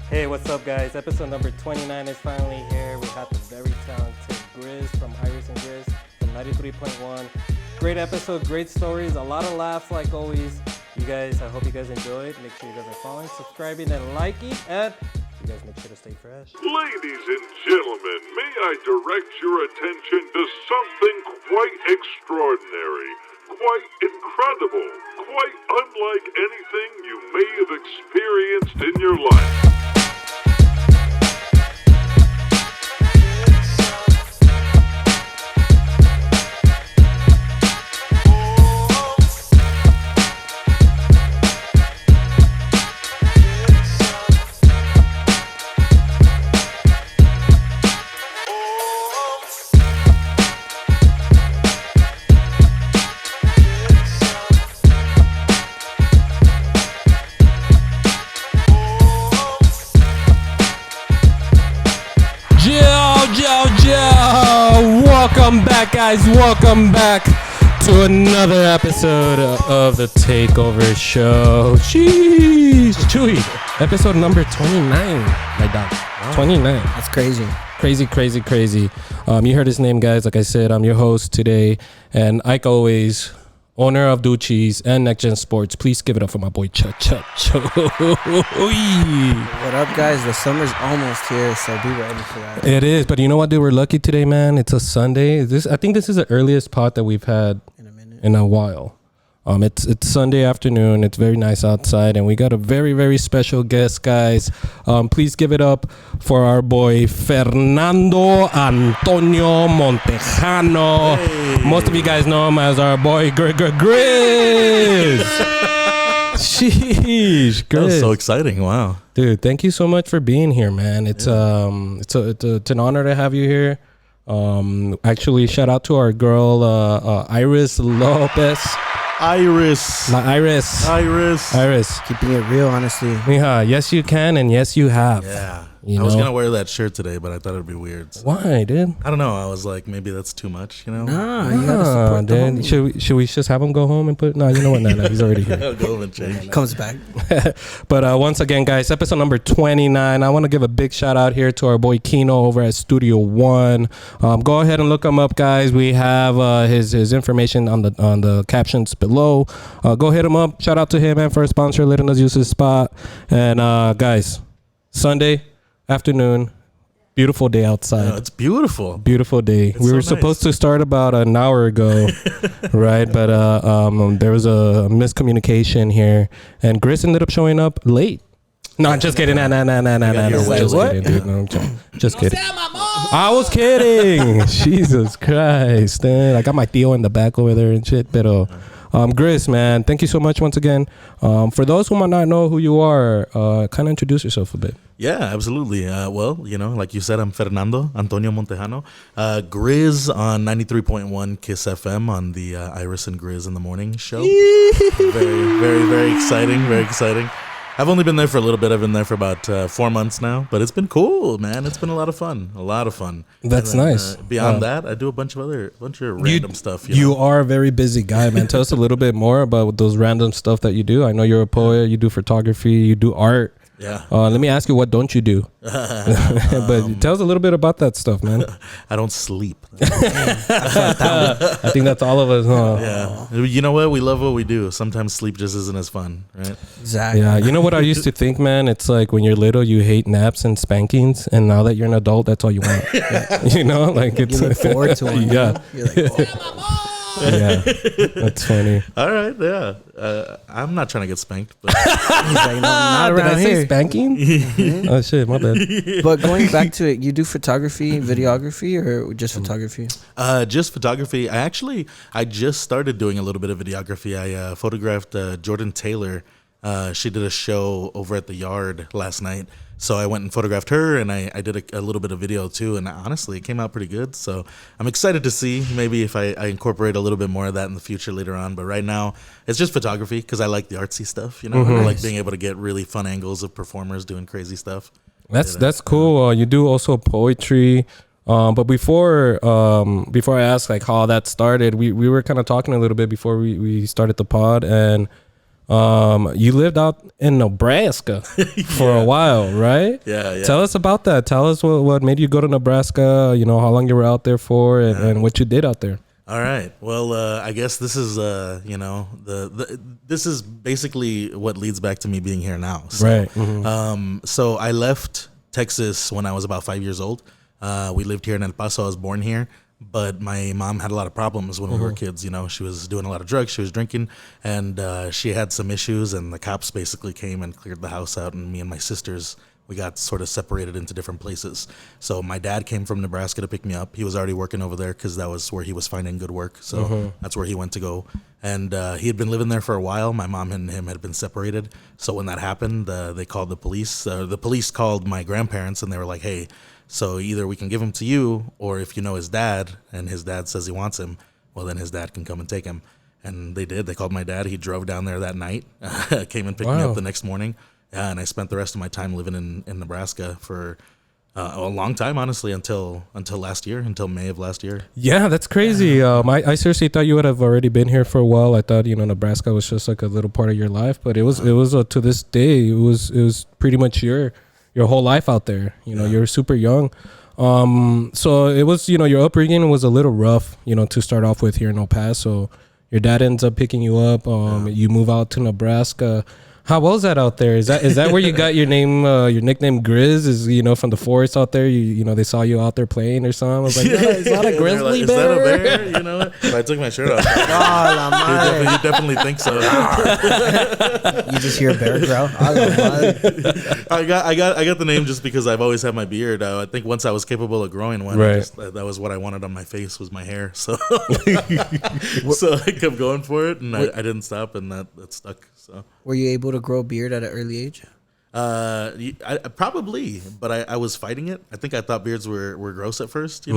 Hey, what's up, guys? Episode number 29 is finally here. We have the very talented Grizz from Iris and Grizz from 93.1. Great episode, great stories, a lot of laughs like always. You guys, I hope you guys enjoyed. Make sure you guys are following, subscribing, and liking, and you guys make sure to stay fresh. Ladies and gentlemen, may I direct your attention to something quite extraordinary, quite incredible, quite unlike anything you may have experienced in your life. Welcome back, guys. Welcome back to another episode of the Takeover Show. Jeez, Chuy, episode number 29, my dog. Wow. 29. That's crazy. Crazy. You heard his name, guys. Like I said, I'm your host today, and like always, owner of Duchi's and Next Gen Sports. Please give it up for my boy Chuy. What up, guys? The summer's almost here, so be ready for that. It is, but you know what, dude? We're lucky today, man. It's a Sunday. I think this is the earliest pod that we've had in a while. It's Sunday afternoon. It's very nice outside, and we got a very, very special guest, guys. Please give it up for our boy Fernando Antonio Montejano. Hey. Most of you guys know him as our boy Grizz. Sheesh, Grizz. That was so exciting! Wow, dude, thank you so much for being here, man. It's an honor to have you here. Actually, shout out to our girl Iris Lopez. Iris. Keeping it real, honestly. Yeah, yes you can, and yes you have. Yeah. I was gonna wear that shirt today, but I thought it'd be weird. So. Why, dude? I don't know. I was like, maybe that's too much, you know? Nah, you gotta support the homie. Should we just have him go home and put? No, you know what? No, he's already here. I'll go home and change. Comes back. But once again, guys, episode number 29. I want to give a big shout out here to our boy Kino over at Studio One. Go ahead and look him up, guys. We have his information on the captions below. Go hit him up. Shout out to him, man, for a sponsor, letting us use his spot. And guys, Sunday afternoon, beautiful day outside. It's beautiful. Beautiful day. We were supposed to start about an hour ago, right? But there was a miscommunication here, and Grizz ended up showing up late. No, just kidding. No. Just kidding. I was kidding. Jesus Christ. I got my Theo in the back over there and shit, pero... Grizz, man, thank you so much once again. For those who might not know who you are, kind of introduce yourself a bit. Yeah, absolutely. Well, you know, like you said, I'm Fernando Antonio Montejano. Grizz on 93.1 Kiss FM on the Iris and Grizz in the Morning show. Very exciting. Very exciting. I've only been there for a little bit. I've been there for about 4 months now, but it's been cool, man. It's been a lot of fun. That's nice. Beyond that, I do a bunch of random stuff. You are a very busy guy, man. Tell us a little bit more about those random stuff that you do. I know you're a poet. You do photography. You do art. Yeah. Let me ask you, what don't you do? But tell us a little bit about that stuff, man. I don't sleep. I think that's all of us, huh? Yeah. You know what? We love what we do. Sometimes sleep just isn't as fun, right? Exactly. Yeah. You know what I used to think, man? It's like when you're little, you hate naps and spankings, and now that you're an adult, that's all you want. You know, like it's. You look forward to it. Yeah. You're like, oh. Yeah, that's funny. All right, yeah. I'm not trying to get spanked, but he's like, no, not around Did I say here. spanking? Oh shit, my bad. But going back to it, you do photography, videography, or just photography? Just photography. I just started doing a little bit of videography. I photographed Jordan Taylor. She did a show over at the Yard last night. So I went and photographed her, and I did a little bit of video too, and honestly, it came out pretty good. So I'm excited to see maybe if I incorporate a little bit more of that in the future later on. But right now, it's just photography because I like the artsy stuff, you know? I like being able to get really fun angles of performers doing crazy stuff. That's cool. You do also poetry. But before I ask like how that started, we were kind of talking a little bit before we started the pod, and You lived out in Nebraska for a while, right? Yeah. Tell us about that. Tell us what made you go to Nebraska, how long you were out there for and what you did out there. All right. Well, I guess this is, this is basically what leads back to me being here now. So, right. Mm-hmm. So I left Texas when I was about 5 years old. We lived here in El Paso. I was born here. But my mom had a lot of problems when we were kids. She was doing a lot of drugs. She was drinking, and she had some issues. And the cops basically came and cleared the house out. And me and my sisters, we got sort of separated into different places. So my dad came from Nebraska to pick me up. He was already working over there because that was where he was finding good work. So that's where he went to go. And he had been living there for a while. My mom and him had been separated. So when that happened, they called the police. The police called my grandparents, and they were like, hey, so either we can give him to you, or if you know his dad and his dad says he wants him, well, then his dad can come and take him. And they did. They called my dad. He drove down there that night, came and picked me up the next morning. Yeah, and I spent the rest of my time living in Nebraska for a long time, honestly, until last year, until May of last year. Yeah, that's crazy. I seriously thought you would have already been here for a while. I thought, Nebraska was just like a little part of your life, but it was to this day, it was pretty much your whole life out there. You're super young. So it was, your upbringing was a little rough, to start off with here in El Paso. Your dad ends up picking you up. You move out to Nebraska. How was that out there? Is that where you got your name, your nickname Grizz? Is from the forest out there? They saw you out there playing or something. I was like, is that a grizzly bear? Is that a bear? If I took my shirt off, you definitely think so. You just hear a bear growl. I got the name just because I've always had my beard. I think once I was capable of growing one, right. That was what I wanted on my face was my hair. So so I kept going for it, and I didn't stop, and that stuck. So were you able to grow a beard at an early age? I probably, but I was fighting it. I think I thought beards were gross at first,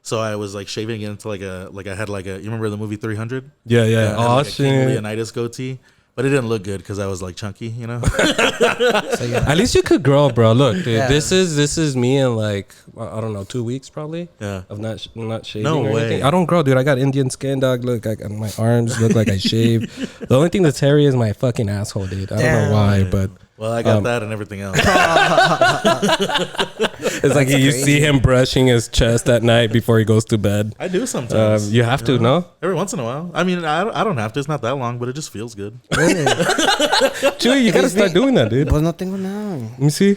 So I was like shaving it into I had you remember the movie 300? Yeah. Oh shit. Leonidas goatee. But it didn't look good because I was like chunky, So, yeah. At least you could grow, bro. Look, dude, this is me in I don't know, 2 weeks probably. Yeah. Of not shaving. No or way. Anything. I don't grow, dude. I got Indian skin, dog. Look, my arms look like I shaved. The only thing that's hairy is my fucking asshole, dude. I don't know why, but. Well, I got that and everything else. It's like you see him brushing his chest at night before he goes to bed. I do sometimes. You have to, no? Every once in a while. I mean, I don't have to. It's not that long, but it just feels good. Chuy, you gotta start doing that, dude. Pues no tengo nada. Let me see.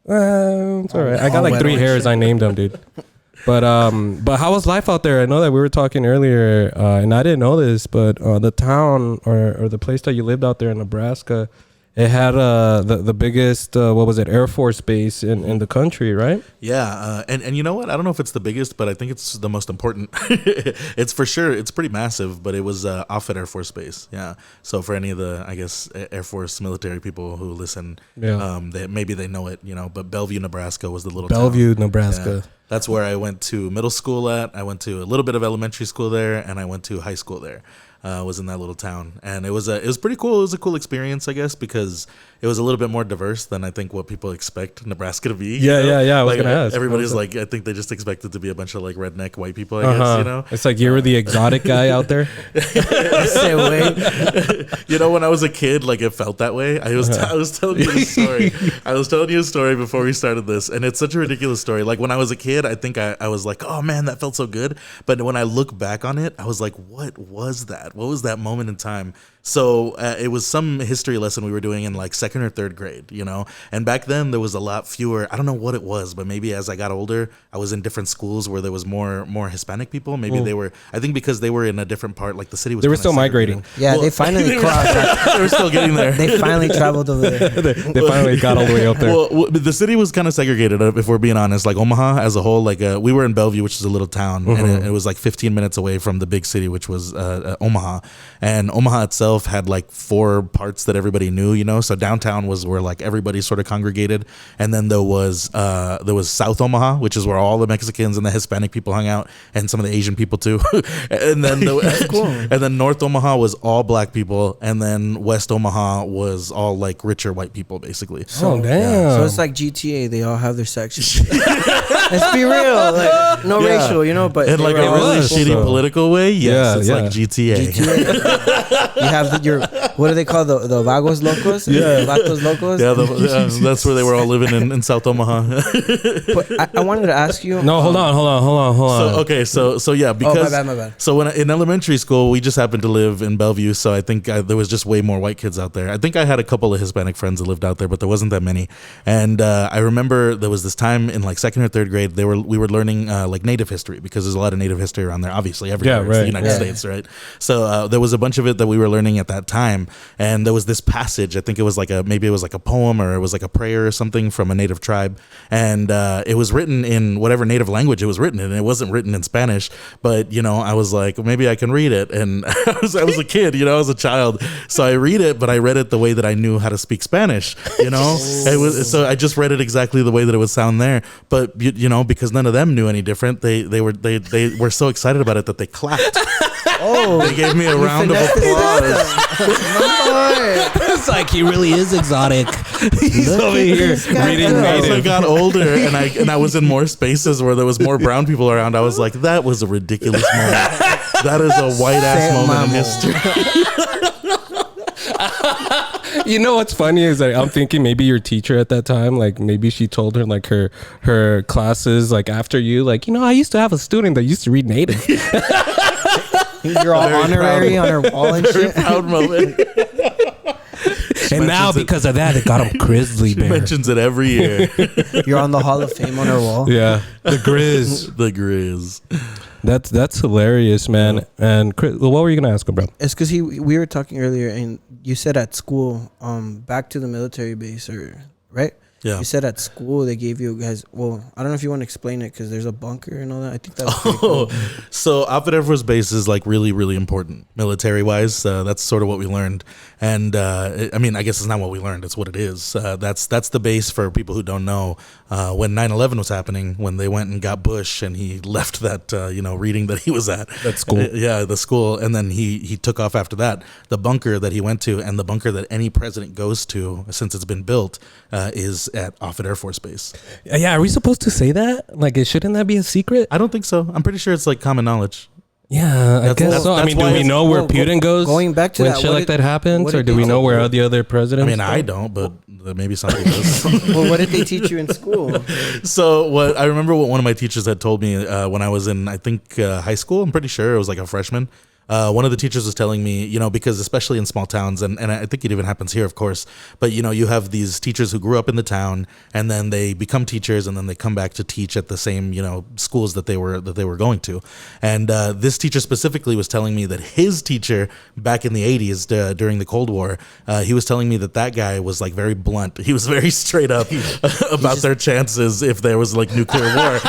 It's all right. I got like 3 hairs. I named them, dude. But how was life out there? I know that we were talking earlier, and I didn't know this, but the town or the place that you lived out there in Nebraska, it had the biggest Air Force base in the country, right? Yeah, and you know what? I don't know if it's the biggest, but I think it's the most important. It's for sure. It's pretty massive, but it was Offutt Air Force Base. Yeah. So for any of the, I guess, Air Force military people who listen, maybe they know it. But Bellevue, Nebraska was the little Bellevue, town. Nebraska. Yeah. That's where I went to middle school at. I went to a little bit of elementary school there, and I went to high school there. Was in that little town, and it was pretty cool. It was a cool experience, I guess, because it was a little bit more diverse than I think what people expect Nebraska to be. Yeah. I was gonna ask. Everybody's I think they just expect it to be a bunch of redneck white people. I guess it's like you were the exotic guy out there. Say wait. When I was a kid, it felt that way. I was telling you the story. I was telling you a story before we started this, and it's such a ridiculous story. When I was a kid, I think I was like, oh man, that felt so good. But when I look back on it, I was like, what was that? What was that moment in time? So it was some history lesson we were doing in 2nd or 3rd grade, and back then there was a lot fewer. I don't know what it was, but maybe as I got older, I was in different schools where there was more Hispanic people. Maybe they were, I think because they were in a different part, the city was. They were still migrating. Yeah, they finally crossed. They were still getting there. They finally traveled over there. they finally got all the way up there. Well, the city was kind of segregated, if we're being honest. Omaha as a whole, we were in Bellevue, which is a little town, and it was 15 minutes away from the big city, which was Omaha. And Omaha itself had 4 parts that everybody knew, So downtown was where everybody sort of congregated, and then there was South Omaha, which is where all the Mexicans and the Hispanic people hung out, and some of the Asian people too. And then and then North Omaha was all black people, and then West Omaha was all richer white people, basically. Oh damn! So it's like GTA. They all have their sections. Let's be real. Like, no Yeah. racial, you know, but In like a really was, shitty so. political way, yes, it's like GTA. You have your, what do they call the Vagos Locos? Yeah. Vatos Locos? Yeah, that's where they were all living in South Omaha. But I wanted to ask you. No, hold on. So yeah, because my bad. so when in elementary school we just happened to live in Bellevue, so I think there was just way more white kids out there. I think I had a couple of Hispanic friends that lived out there, but there wasn't that many. And I remember there was this time in like 2nd or 3rd grade we were learning like Native history, because there's a lot of Native history around there, obviously everywhere. Yeah, It's the right. United States, right? So there was a bunch of it that we were learning at that time, and there was this passage. I think it was like maybe it was like a poem, or it was like a prayer or something from a Native tribe, and it was written in whatever Native language it was written in. It wasn't written in Spanish, but you know, I was like, maybe I can read it, and I was a kid, you know, I was a child, so I read it, but I read it the way that I knew how to speak Spanish, you know. It was, so I just read it exactly the way that it would sound there, but you know, because none of them knew any different, they were so excited about it that they clapped. Oh, They gave me a round of applause. It's like he really is exotic. He's over here reading As I Native. got older and I was in more spaces where there was more brown people around, I was like, that was a ridiculous moment. That is a white ass moment in history. You know what's funny is that I'm thinking maybe your teacher at that time, like maybe she told her like her classes like after you, like, you know, I used to have a student that used to read Native. you're all honorary on her wall and Very shit. proud moment. And now because of that, it got him grizzly She bear. mentions it every year. You're on the Hall of Fame on her wall. Yeah, the Grizz. The Grizz. That's hilarious, man. And Chris, well, what were you gonna ask him, bro? It's because we were talking earlier, and you said at school, back to the military base, or right? Yeah. You said at school they gave you guys. Well, I don't know if you want to explain it because there's a bunker and all that. I think that was pretty cool. So Outfit Air Force Base is like really, really important military wise. That's sort of what we learned. And I mean, I guess it's not what we learned. It's what it is. That's the base for people who don't know. When 9/11 was happening, when they went and got Bush and he left that, reading that he was at. That school. The school. And then he took off after that. The bunker that he went to and the bunker that any president goes to since it's been built is at Offutt Air Force Base. Yeah, are we supposed to say that? Like, shouldn't that be a secret? I don't think so. I'm pretty sure it's like common knowledge. Yeah, I guess so. I that's mean, do why we it's- know where well, Putin goes going back to when that, shit what like did- that happens, what or did do they we know tell where you? all the other I presidents? mean, go? I don't, but maybe somebody does. Well, what did they teach you in school? So what I remember what one of my teachers had told me when I was in, I think, high school. I'm pretty sure it was like a freshman. One of the teachers was telling me, because especially in small towns, and I think it even happens here, of course, but you have these teachers who grew up in the town and then they become teachers and then they come back to teach at the same, schools that they were going to. And this teacher specifically was telling me that his teacher back in the 80s during the Cold War, he was telling me that guy was like very blunt. He was very straight up about their chances if there was like nuclear war.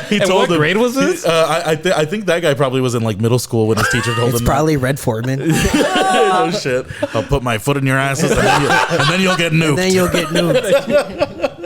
He And what grade was this? I think that guy probably was in like middle school when his teacher told It's him. probably Red Foreman. Oh shit! I'll put my foot in your asses, and then you'll get nuked. And then you'll get nuked.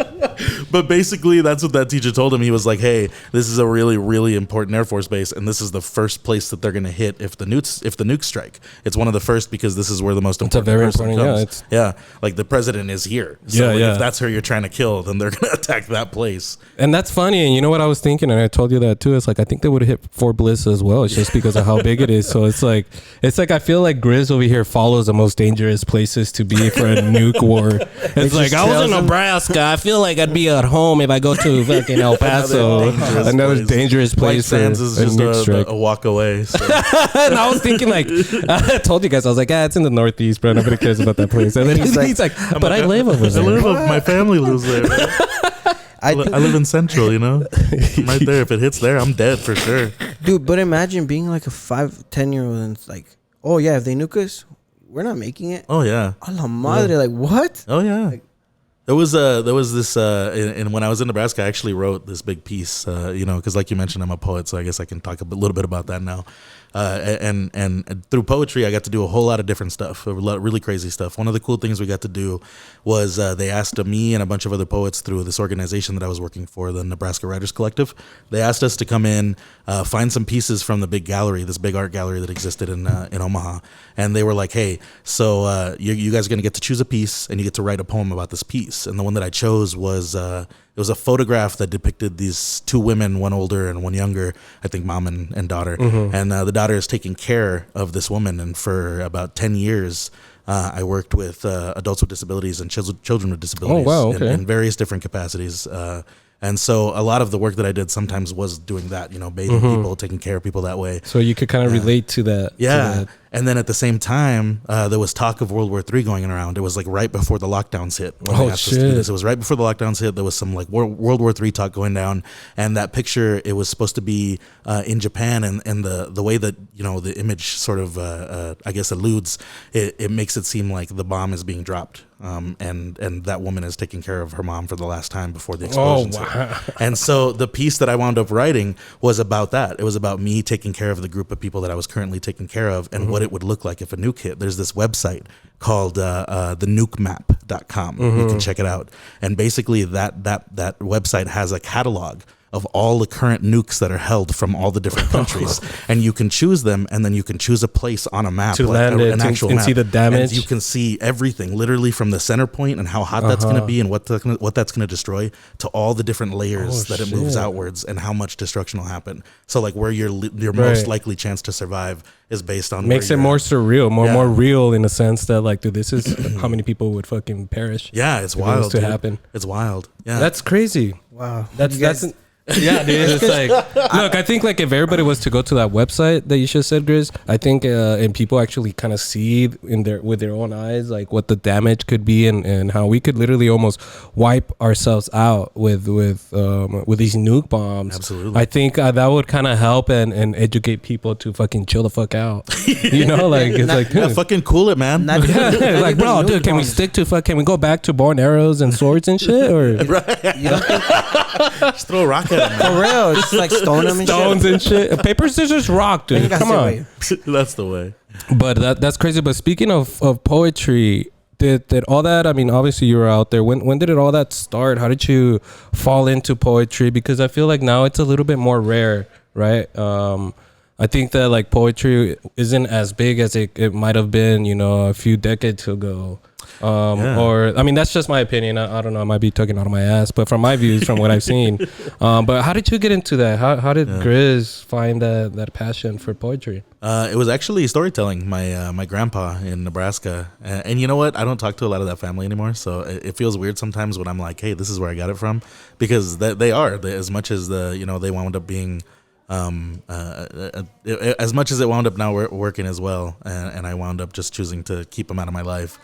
But basically, that's what that teacher told him. He was like, "Hey, this is a really, really important Air Force base, and this is the first place that they're going to hit if the nukes strike. It's one of the first because this is where the most important very person important, comes. Yeah, like the president is here. So Yeah. if that's who you're trying to kill, then they're going to attack that place. And that's funny. And you know what I was thinking, and I told you that too. It's like I think they would have hit Fort Bliss as well. It's just because of how big it is. So it's like I feel like Grizz over here follows the most dangerous places to be for a nuke war. It's like I was in Nebraska. I feel like I'd be at home if I go to fucking El Paso. Another dangerous White place for Sands is a just nuke strike. a walk away. So. And I was thinking like I told you guys, I was like, it's in the Northeast, bro. Nobody cares about that place. And then he's like, but I live over there. My family lives there. Man. I live in Central, I'm right there. If it hits there, I'm dead for sure. Dude, but imagine being like a 5-10-year-old and it's like, oh yeah, if they nuke us, we're not making it. Oh yeah. A la madre, like what? Oh yeah. There was this and when I was in Nebraska, I actually wrote this big piece, because like you mentioned, I'm a poet, so I guess I can talk a little bit about that now. And through poetry, I got to do a whole lot of different stuff, a lot of really crazy stuff. One of the cool things we got to do was they asked me and a bunch of other poets through this organization that I was working for, the Nebraska Writers Collective. They asked us to come in, find some pieces from the big gallery, this big art gallery that existed in Omaha. And they were like, hey, so you guys are going to get to choose a piece and you get to write a poem about this piece. And the one that I chose was It was a photograph that depicted these two women, one older and one younger, I think mom and daughter. And the daughter is taking care of this woman. And for about 10 years, I worked with adults with disabilities and children with disabilities in various different capacities. And so a lot of the work that I did sometimes was doing that, bathing people, taking care of people that way. So you could kind of relate to that. Yeah. And then at the same time, there was talk of World War III going around. It was like right before the lockdowns hit. It was right before the lockdowns hit. There was some like World War III talk going down. And that picture, it was supposed to be in Japan. And the way that, the image sort of, I guess, alludes, it makes it seem like the bomb is being dropped. And that woman is taking care of her mom for the last time before the explosions. And so the piece that I wound up writing was about that. It was about me taking care of the group of people that I was currently taking care of and what it would look like if a nuke hit. There's this website called thenukemap.com. You can check it out. And basically that website has a catalog of all the current nukes that are held from all the different countries, and you can choose them, and then you can choose a place on a map to land it, and see the damage. And you can see everything, literally from the center point and how hot that's going to be, and what that's going to destroy, to all the different layers that it moves outwards, and how much destruction will happen. So, like where your most likely chance to survive is based on. Makes it more surreal, more real in a sense that like, dude, this is how many people would fucking perish. Yeah, it's wild to happen. It's wild. Yeah, that's crazy. Wow, that's. Yeah, dude. It's like, look, I think like if everybody was to go to that website that you just said, Grizz, I think and people actually kind of see with their own eyes like what the damage could be and how we could literally almost wipe ourselves out with these nuke bombs. Absolutely. I think that would kind of help and educate people to fucking chill the fuck out. Like it's like, dude, fucking cool it, man. Like, bro, dude, can we stick to can we go back to bow and arrows and swords and shit, or just throw a rocket. For real, just like stones and shit. Paper, scissors, rock, dude. Come on. That's the way. But that's crazy. But speaking of poetry, did all that? I mean, obviously you were out there. When did all that start? How did you fall into poetry? Because I feel like now it's a little bit more rare, right? I think that like poetry isn't as big as it might have been, a few decades ago. Or I mean, that's just my opinion. I don't know, I might be talking out of my ass, but from my views, from what I've seen. But how did you get into that? How did Grizz find that passion for poetry? It was actually storytelling. My grandpa in Nebraska, and you know what? I don't talk to a lot of that family anymore, so it feels weird sometimes when I'm like, hey, this is where I got it from, because they as much as they wound up being. As much as it wound up now working as well, and I wound up just choosing to keep them out of my life.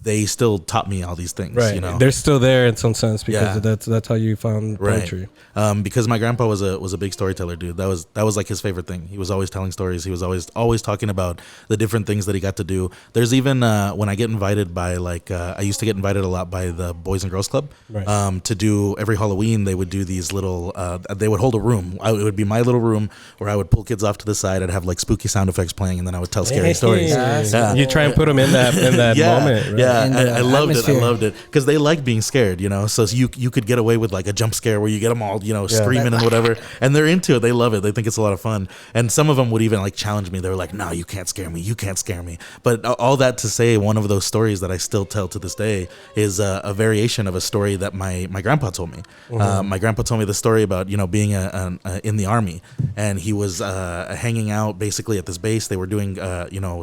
They still taught me all these things, right? They're still there in some sense because that's how you found poetry. Right. Because my grandpa was a big storyteller, dude. That was like his favorite thing. He was always telling stories. He was always talking about the different things that he got to do. There's even when I get invited by I used to get invited a lot by the Boys and Girls Club, right. To do every Halloween. They would do these little. They would hold a room. It would be my little room where I would pull kids off to the side. I'd have like spooky sound effects playing, and then I would tell scary stories. You try and put them in that moment, right? Yeah. I loved it because they like being scared, so you could get away with like a jump scare where you get them all, screaming and whatever, and they're into it. They love it. They think it's a lot of fun. And some of them would even like challenge me. They were like, no, you can't scare me. But all that to say, one of those stories that I still tell to this day is a variation of a story that my grandpa told me. My grandpa told me the story about, being in the Army, and he was hanging out basically at this base. They were doing,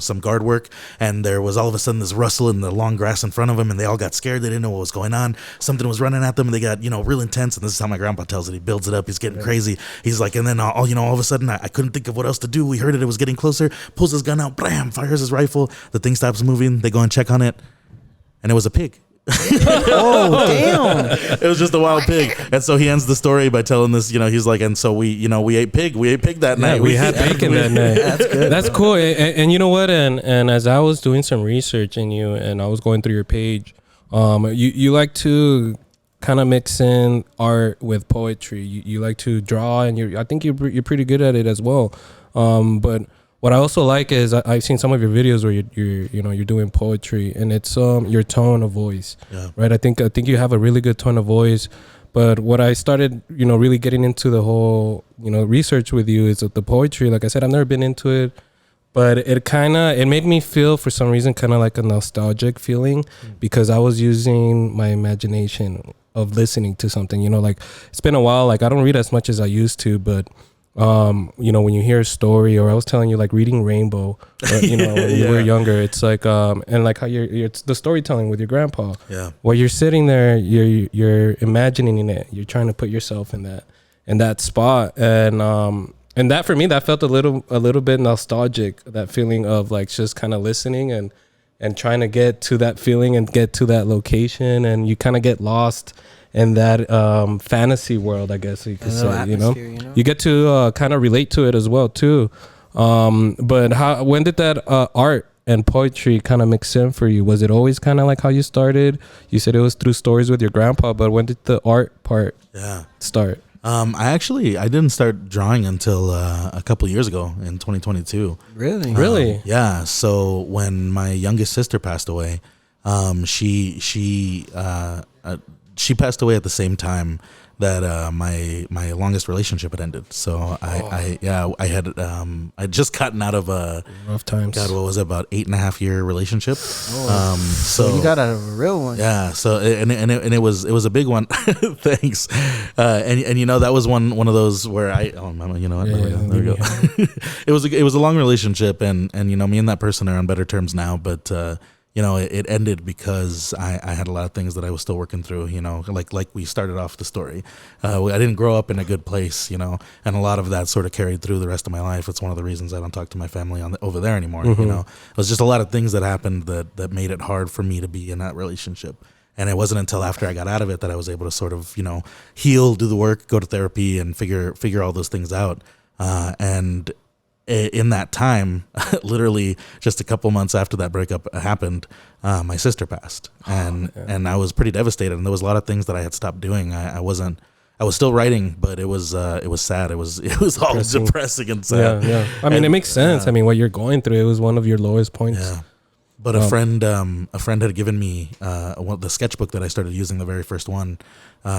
some guard work, and there was all of a sudden this rustle in the long grass in front of them, and they all got scared. They didn't know what was going on. Something was running at them, and they got real intense. And this is how my grandpa tells it. He builds it up. He's getting crazy. He's like, and then all of a sudden I couldn't think of what else to do. We heard it was getting closer. Pulls his gun out, bam, fires his rifle. The thing stops moving. They go and check on it, and it was a pig. Oh damn! It was just a wild pig. And so he ends the story by telling this, he's like, and so we ate pig that night. We had bacon that night. That's good. That's cool. And you know what? And as I was doing some research in you, and I was going through your page, you like to kind of mix in art with poetry. You like to draw, and I think you're pretty good at it as well. But what I also like is I've seen some of your videos where you're doing poetry, and it's your tone of voice, right? I think you have a really good tone of voice. But what I started, really getting into the whole, research with you is the poetry. Like I said, I've never been into it, but it made me feel for some reason kind of like a nostalgic feeling because I was using my imagination of listening to something. You know, like it's been a while. Like I don't read as much as I used to, but you know, when you hear a story, or I was telling you, like reading Rainbow, you know, when you were younger, it's like and like how you're it's the storytelling with your grandpa. Yeah. While you're sitting there, you're imagining it. You're trying to put yourself in that spot, and that for me, that felt a little bit nostalgic. That feeling of like just kind of listening and trying to get to that feeling and get to that location, and you kind of get lost in that fantasy world, I guess you could say. You know, you get to kind of relate to it as well too. But when did that art and poetry kind of mix in for you? Was it always kind of like how you started? You said it was through stories with your grandpa, but when did the art part start? I didn't start drawing until a couple of years ago in 2022. Really? Yeah. So when my youngest sister passed away, she passed away at the same time that my longest relationship had ended. So I just gotten out of a rough times. God, what was it, about 8.5 year relationship? So you got out of a real one. Yeah. So and it was a big one. Thanks. And you know, that was one of those where you know what? There we go. It was a long relationship, and you know, me and that person are on better terms now, but you know, it ended because I had a lot of things that I was still working through, you know, like we started off the story. I didn't grow up in a good place, you know, and a lot of that sort of carried through the rest of my life. It's one of the reasons I don't talk to my family over there anymore. You know, it was just a lot of things that happened that made it hard for me to be in that relationship. And it wasn't until after I got out of it that I was able to sort of, you know, heal, do the work, go to therapy, and figure all those things out. And in that time, literally just a couple months after that breakup happened, my sister passed, and I was pretty devastated. And there was a lot of things that I had stopped doing. I was still writing, but it was sad. It was all depressing and sad. Yeah. I mean, it makes sense. I mean, what you're going through, it was one of your lowest points. Yeah. But a friend had given me the sketchbook that I started using, the very first one,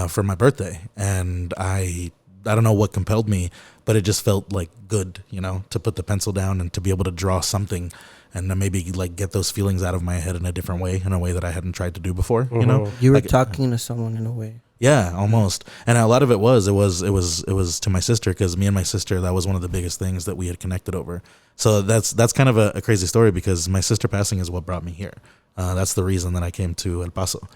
for my birthday, and I don't know what compelled me, but it just felt like good, you know, to put the pencil down and to be able to draw something and to maybe like get those feelings out of my head in a different way, in a way that I hadn't tried to do before, you know? You were like, talking to someone in a way. Yeah, almost. And a lot of it was to my sister, because me and my sister, that was one of the biggest things that we had connected over. So that's kind of a crazy story, because my sister passing is what brought me here. That's the reason that I came to El Paso.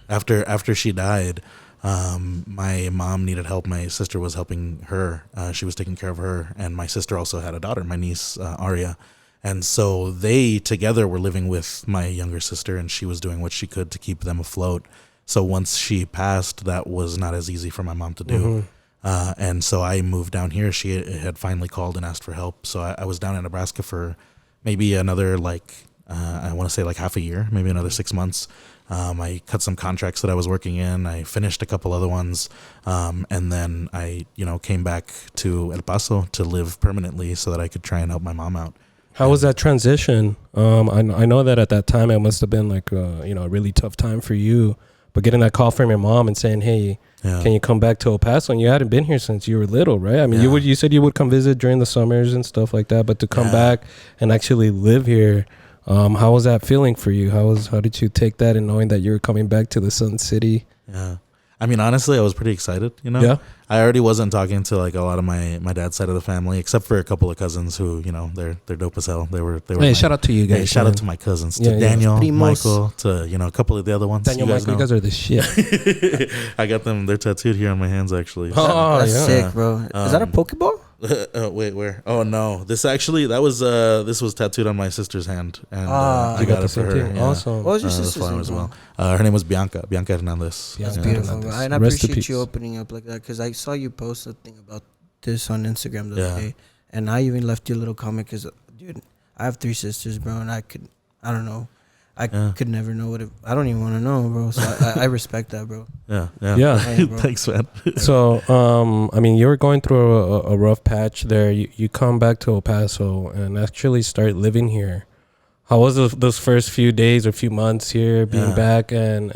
After she died, my mom needed help. My sister was helping her. She was taking care of her, and my sister also had a daughter, my niece Aria, and so they together were living with my younger sister, and she was doing what she could to keep them afloat. So once she passed, that was not as easy for my mom to do. And so I moved down here. She had finally called and asked for help. So I was down in Nebraska for maybe another I want to say half a year, maybe another 6 months. I cut some contracts that I was working in. I finished a couple other ones. And then I, came back to El Paso to live permanently so that I could try and help my mom out. How was that transition? I know that at that time it must have been a really tough time for you. But getting that call from your mom and saying, "Hey, can you come back to El Paso?" And you hadn't been here since you were little, right? I mean, you said you would come visit during the summers and stuff like that, but to come back and actually live here, how was that feeling for you? How did you take that, and knowing that you were coming back to the Sun City? Yeah. I mean, honestly, I was pretty excited, Yeah. I already wasn't talking to a lot of my dad's side of the family, except for a couple of cousins who, they're dope as hell. They were. Hey, shout out to you guys. Hey, shout out to my cousins, to Daniel, Michael, to a couple of the other ones. Daniel, Michael, you guys are the shit. I got them. They're tattooed here on my hands, actually. That's sick, bro. Is that a Pokeball? Wait, where? Oh no, this was tattooed on my sister's hand, and I got it for her. Yeah. Awesome. What was your sister's name? As well? Her name was Bianca Hernandez. That's beautiful, bro. And I appreciate you opening up like that, because I saw you post a thing about this on Instagram the other day, and I even left you a little comment because, dude, I have 3 sisters, bro, and I don't know. I could never know I don't even want to know, bro. So I respect that, bro. Yeah. Hey, bro. Thanks, man. So, I mean, you were going through a rough patch there. You come back to El Paso and actually start living here. How was those first few days or few months here being back? And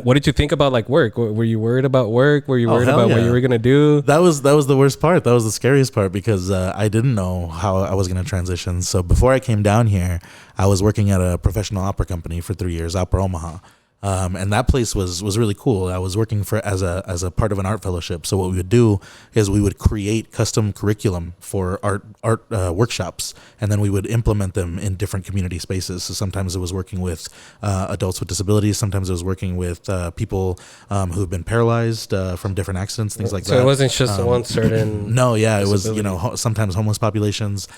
what did you think about work? Were you worried about work? Were you worried about what you were gonna do? That was the worst part. That was the scariest part, because I didn't know how I was gonna transition. So before I came down here, I was working at a professional opera company for 3 years, Opera Omaha, And that place was really cool. I was working as a part of an art fellowship. So what we would do is we would create custom curriculum for art workshops, and then we would implement them in different community spaces. So sometimes it was working with adults with disabilities. Sometimes it was working with people who have been paralyzed from different accidents, things like that. So it wasn't just one certain. No, yeah, disability. It was sometimes homeless populations.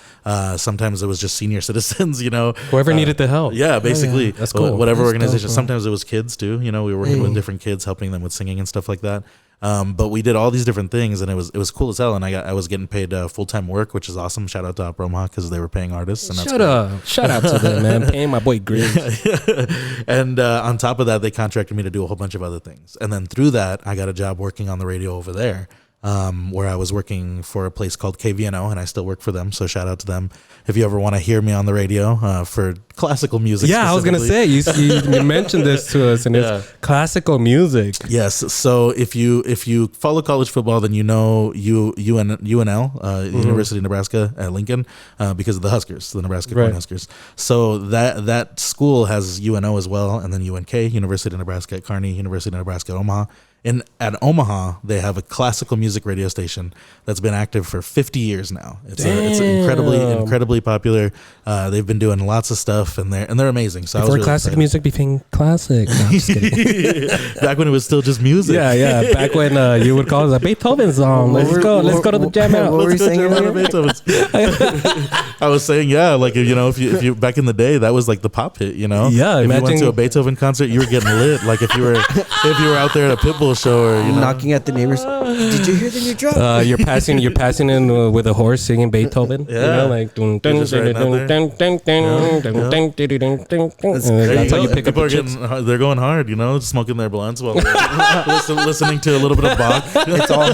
Sometimes it was just senior citizens. Whoever needed the help. Yeah, basically. Yeah. That's cool. Whatever That's organization. dope, sometimes it was kids too. We were working with different kids, helping them with singing and stuff like that. But we did all these different things, and it was cool as hell. And I was getting paid full-time work, which is awesome. Shout out to Op Roma because they were paying artists. And Shout out to them, man. Paying my boy Grizz. And on top of that, they contracted me to do a whole bunch of other things. And then through that, I got a job working on the radio over there, where I was working for a place called KVNO, and I still work for them. So shout out to them. If you ever want to hear me on the radio for classical music. Yeah, I was gonna say you mentioned this to us, and it's classical music. Yes. So if you follow college football, then UNL, University of Nebraska at Lincoln, because of the Huskers, the Nebraska Cornhuskers. So that school has UNO as well, and then UNK, University of Nebraska at Kearney, University of Nebraska at Omaha. And at Omaha, they have a classical music radio station that's been active for 50 years now. It's incredibly popular. They've been doing lots of stuff, and they're amazing. So before classic music became classic. No, I'm just kidding. Back when it was still just music. Yeah. Back when you would call it a Beethoven song. Let's go to the jam out. What were you saying? I was saying, if you back in the day, that was like the pop hit. Yeah. If you went to a Beethoven concert, you were getting lit. Like if you were out there at a Pitbull show, or knocking at the neighbors. Did you hear the new drop? You're passing in with a horse singing Beethoven. Yeah. Like dun dun dun dun dun dun dun dun. That's how you pick up the chicks. They're going hard, smoking their blunts while they're listening to a little bit of Bach. It's all.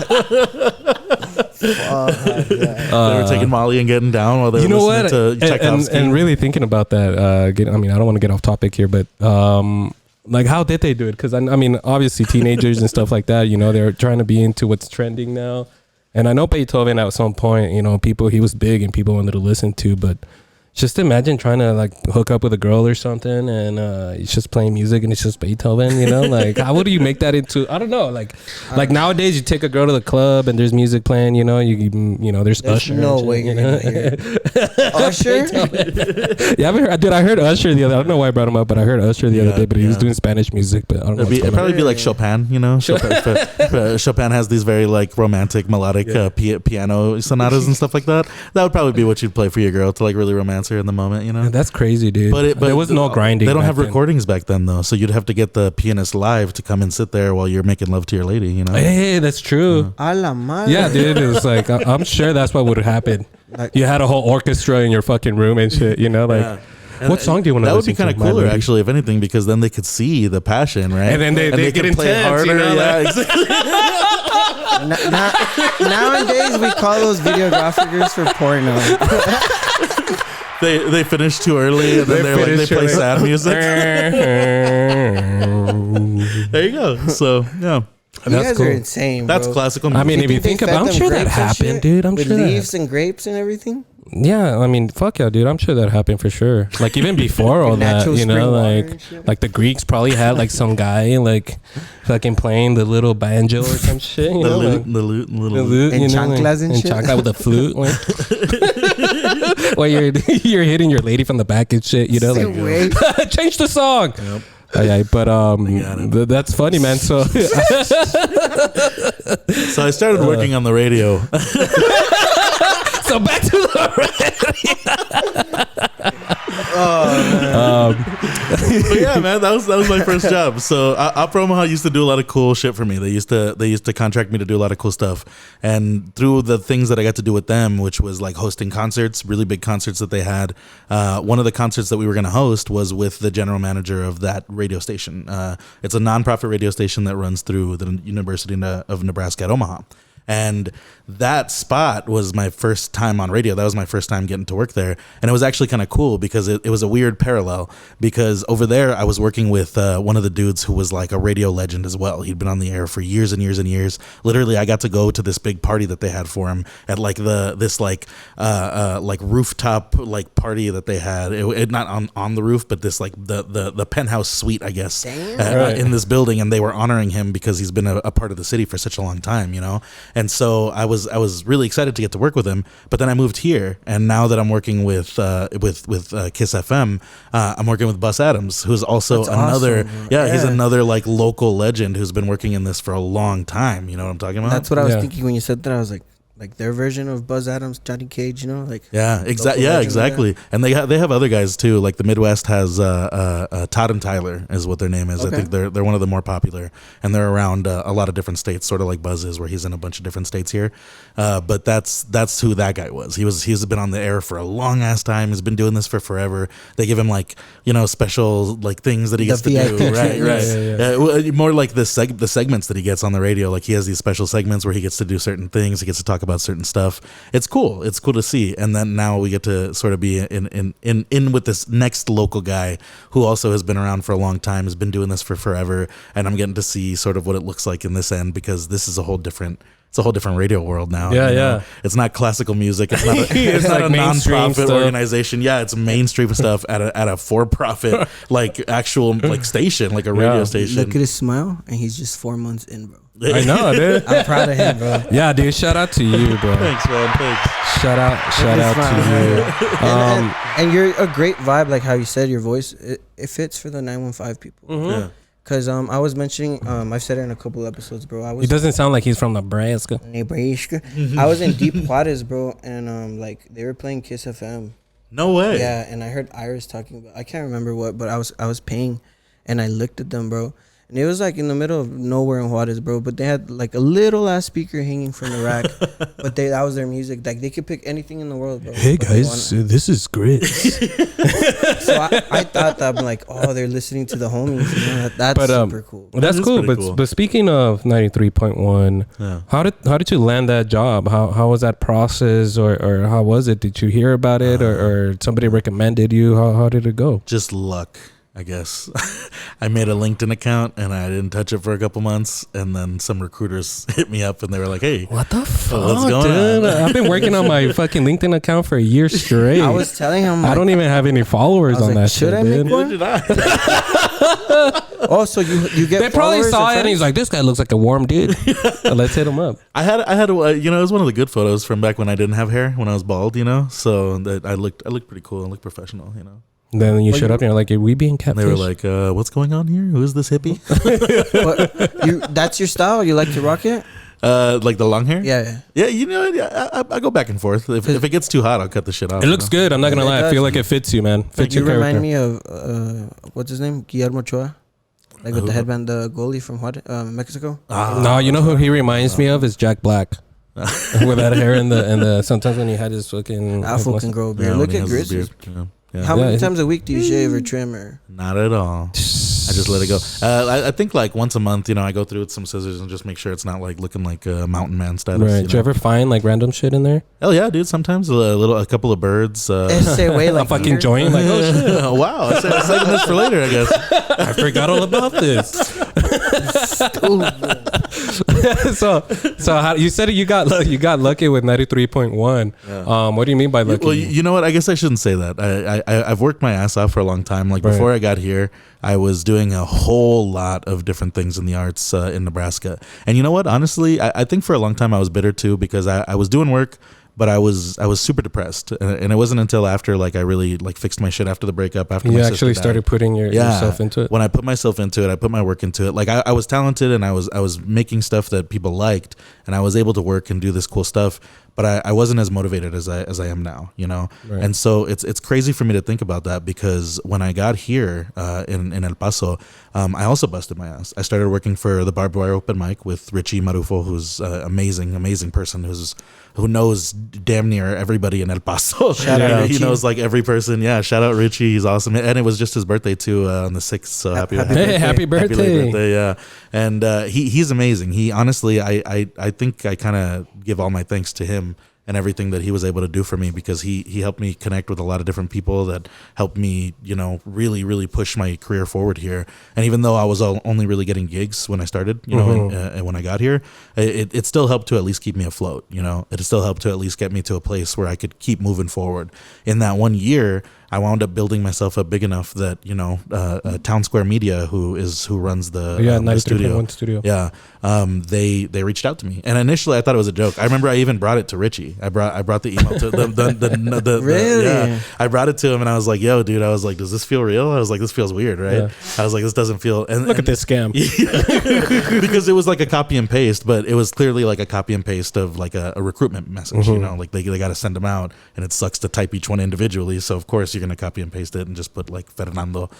They were taking Molly and getting down while they were listening to Tchaikovsky. And really thinking about that. I don't want to get off topic here, but like, how did they do it? Because I mean, obviously, teenagers and stuff like that. They're trying to be into what's trending now. And I know Beethoven at some point, he was big and people wanted to listen to. But just imagine trying to like hook up with a girl or something, and it's just playing music and it's just Beethoven. Like, how would you make that into? I don't know. Like nowadays, you take a girl to the club and there's music playing. There's Usher. No way you're gonna hear Usher. Yeah, I heard Usher the other. I don't know why I brought him up, but I heard Usher the other day. But he was doing Spanish music. But I don't know. It'd probably be like Chopin. Chopin has these very like romantic melodic piano sonatas and stuff like that. That would probably be what you'd play for your girl to like really romance her in the moment. That's crazy, dude. But there was no grinding. They don't have recordings back then though, so you'd have to get the pianist live to come and sit there while you're making love to your lady. Hey, that's true. A la madre. Yeah, dude. It was like I'm sure that's what would happen. You had a whole orchestra in your fucking room and shit. What song do you want to listen to? That would be kind of cooler, actually, if anything, because then they could see the passion, right? And then they get play harder. Exactly. Nowadays, we call those videographers for porno. They finish too early, and then they play sad music. There you go. So yeah. You guys are insane, bro. That's classical music. I mean, if you think about it, I'm sure that happened, dude. I'm sure with leaves and grapes and everything. Yeah, I mean, fuck yeah, dude. I'm sure that happened for sure. Like even before all that, like the Greeks probably had like some guy like fucking playing the little banjo or some shit. The lute, and chanclas and shit. Chancla with a flute. While you're hitting your lady from the back and shit. Like change the song. Yep. Yeah, but that's funny, man. So I started working on the radio. So back to the but yeah, man, that was my first job. So Op Omaha used to do a lot of cool shit for me. They used to contract me to do a lot of cool stuff, and through the things that I got to do with them, which was like hosting concerts, really big concerts that they had. One of the concerts that we were going to host was with the general manager of that radio station. It's a nonprofit radio station that runs through the University of Nebraska at Omaha. And that spot was my first time on radio. That was my first time getting to work there. And it was actually kind of cool because it was a weird parallel, because over there I was working with one of the dudes who was like a radio legend as well. He'd been on the air for years and years and years. Literally, I got to go to this big party that they had for him at like this rooftop like party that they had. It not on the roof, but this like the penthouse suite, I guess, in this building. And they were honoring him because he's been a part of the city for such a long time, you know? And so I was really excited to get to work with him. But then I moved here, and now that I'm working with Kiss FM, I'm working with Bus Adams, who's also another awesome. He's another like local legend who's been working in this for a long time. You know what I'm talking about? That's what I was thinking when you said that. I was like their version of Buzz Adams, Johnny Cage, you know, like exactly. And they have other guys too. Like the Midwest has Todd and Tyler is what their name is. Okay. I think they're one of the more popular, and they're around a lot of different states, sort of like Buzz is, where he's in a bunch of different states here. But that's who that guy was. He's been on the air for a long ass time. He's been doing this for forever. They give him like, you know, special like things that he gets to do. Right. More like the segments that he gets on the radio. Like he has these special segments where he gets to do certain things. He gets to talk about certain stuff. It's cool to see. And then now we get to sort of be in with this next local guy who also has been around for a long time, has been doing this for forever, and I'm getting to see sort of what it looks like in this end, because this is a whole different radio world now. It's not classical music. It's not it's not like a non-profit organization. Yeah, it's mainstream stuff at a for-profit like actual like station, like a radio station. Look at his smile, and he's just 4 months in, bro. I know, dude. I'm proud of him, bro. Yeah, dude. Shout out to you, bro. Thanks, man. Thanks. Shout out to you. And you're a great vibe, like how you said your voice. It fits for the 915 people. Mm-hmm. Yeah. Cause I was mentioning, I've said it in a couple episodes, bro. He doesn't sound like he's from Nebraska. I was in Deep Juarez, bro, and like they were playing Kiss FM. No way. Yeah, and I heard Iris talking about, I can't remember what, but I was paying, and I looked at them, bro. And it was like in the middle of nowhere in Juarez, bro. But they had like a little ass speaker hanging from the rack. But that was their music. Like they could pick anything in the world, bro. Hey guys, this is Grizz. So I thought that I'm like, oh, they're listening to the homies. You know? That's super cool. That's cool. But speaking of 93.1, how did you land that job? How was that process, or how was it? Did you hear about it, or somebody recommended you? How did it go? Just luck, I guess. I made a LinkedIn account and I didn't touch it for a couple months, and then some recruiters hit me up and they were like, "Hey, what the fuck, what's going on?" I've been working on my fucking LinkedIn account for a year straight. I was telling him, like, I don't even have any followers on that shit. Should I make one? Did I? Oh, so you get? They probably saw it and he's like, "This guy looks like a warm dude." Let's hit him up. I had you know, it was one of the good photos from back when I didn't have hair, when I was bald, you know. So that I looked pretty cool. I looked professional, you know. Then you showed up and you're like, "Are we being catfished?" And they were like, "What's going on here? Who is this hippie?" That's your style? You like to rock it? Like the long hair? Yeah. You know, I go back and forth. If it gets too hot, I'll cut the shit off. It looks good. I'm not gonna lie. I feel like it fits you, man. Fits your character. You remind me of what's his name, Guillermo Chuy, like with the headband, the goalie from Mexico. No, you know who he reminds me of is Jack Black. With that hair and the sometimes when he had his fucking Afro can grow a beard. Look at Grizz. Yeah. How many times a week do you shave or trim? Or? Not at all. I just let it go. I think like once a month, you know, I go through with some scissors and just make sure it's not like looking like a mountain man status. Right. Did you ever find like random shit in there? Hell yeah, dude. Sometimes a couple of birds. A fucking joint. Like, oh shit. Wow. I'm saving this for later, I guess. I forgot all about this. So how, you said you got lucky with 93.1. Yeah. What do you mean by lucky? Well, you know what? I guess I shouldn't say that. I've worked my ass off for a long time. Like before I got here, I was doing a whole lot of different things in the arts in Nebraska. And you know what? Honestly, I think for a long time I was bitter too, because I was doing work, but I was super depressed, and it wasn't until after like I really like fixed my shit after the breakup. After you my actually started putting yourself into it. When I put myself into it, I put my work into it. Like I was talented, and I was making stuff that people liked, and I was able to work and do this cool stuff. but I wasn't as motivated as I am now, you know. Right. And so it's crazy for me to think about that, because when I got here in El Paso, I also busted my ass. I started working for the Barbed Wire Open Mic with Richie Marufo, who's amazing person who knows damn near everybody in El Paso. Shout out He Richie. knows like every person. Yeah, shout out Richie. He's awesome. And it was just his birthday too on the 6th. So happy birthday. Happy late birthday. birthday, yeah. And he's amazing. He honestly, I think I kind of give all my thanks to him and everything that he was able to do for me, because he helped me connect with a lot of different people that helped me, you know, really, really push my career forward here. And even though I was only really getting gigs when I started, you know, and when I got here, it still helped to at least keep me afloat, you know. It still helped to at least get me to a place where I could keep moving forward. In that 1 year, I wound up building myself up big enough that, you know, Town Square Media, who runs the studio. Yeah. They reached out to me, and initially I thought it was a joke. I remember I even brought it to Richie. I brought the email to the Really? yeah. I brought it to him, and I was like, "Yo, dude," I was like, "Does this feel real?" I was like, "This feels weird, right?" Yeah. I was like, "This doesn't feel." And Look at this scam. because it was like a copy and paste, but it was clearly like a copy and paste of like a recruitment message. You know, like they got to send them out, and it sucks to type each one individually. So of course you're gonna copy and paste it and just put like Fernando.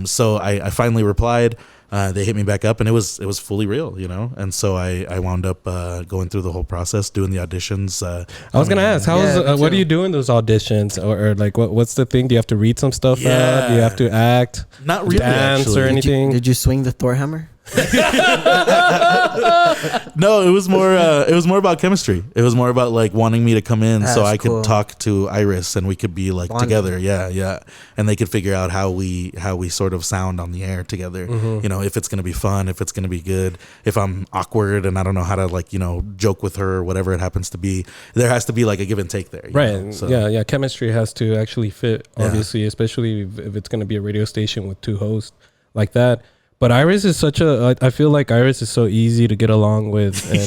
So I finally replied. They hit me back up, and it was fully real, you know. And so I wound up going through the whole process, doing the auditions. I was gonna ask, what do you do in those auditions, or like what's the thing? Do you have to read some stuff out? Do you have to act? Not really, dance actually. or anything? Did you swing the Thor hammer? No, it was more about chemistry. It was more about like wanting me to come in so I could talk to Iris and we could be like together. Yeah. And they could figure out how we sort of sound on the air together. You know, if it's going to be fun, if it's going to be good, if I'm awkward and I don't know how to like, you know, joke with her or whatever it happens to be, there has to be like a give and take there. Right. So. Yeah. Chemistry has to actually fit, obviously, especially if it's going to be a radio station with two hosts like that. But Iris is I feel like Iris is so easy to get along with. And,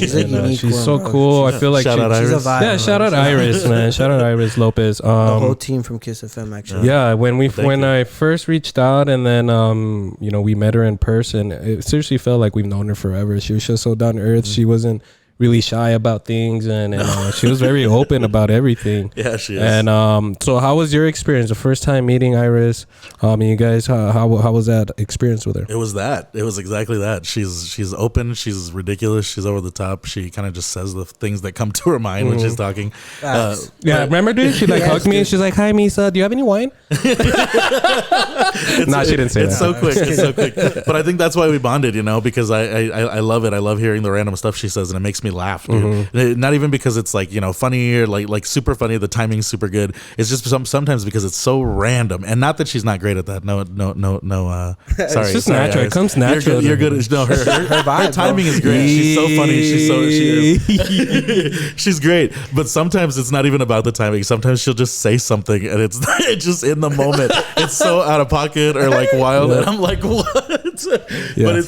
she's so cool. I feel like shout out Iris. She's a vibe. Yeah, shout out Iris, man. Shout out Iris Lopez. The whole team from Kiss FM, actually. Yeah, when I first reached out and then, you know, we met her in person, it seriously felt like we've known her forever. She was just so down to earth. She wasn't really shy about things, and she was very open about everything. Yeah, she is. And so how was your experience the first time meeting Iris? You guys, how was that experience with her? It was exactly that. She's open, she's ridiculous, she's over the top. She kind of just says the things that come to her mind when she's talking. Yeah, remember, dude? She like hugged me and she's like, "Hi, Misa, do you have any wine?" No, she didn't say that. It's so quick. But I think that's why we bonded, you know, because I love it. I love hearing the random stuff she says, and it makes me laugh, dude. Not even because it's like, you know, funny or like super funny. The timing's super good. It's just sometimes because it's so random, and not that she's not great at that. No. Sorry, it's just natural. It comes natural. You're good. No, her timing is great. She's so funny. She's great. But sometimes it's not even about the timing. Sometimes she'll just say something, and it's just in the moment. It's so out of pocket or like wild, and I'm like, what? Yeah.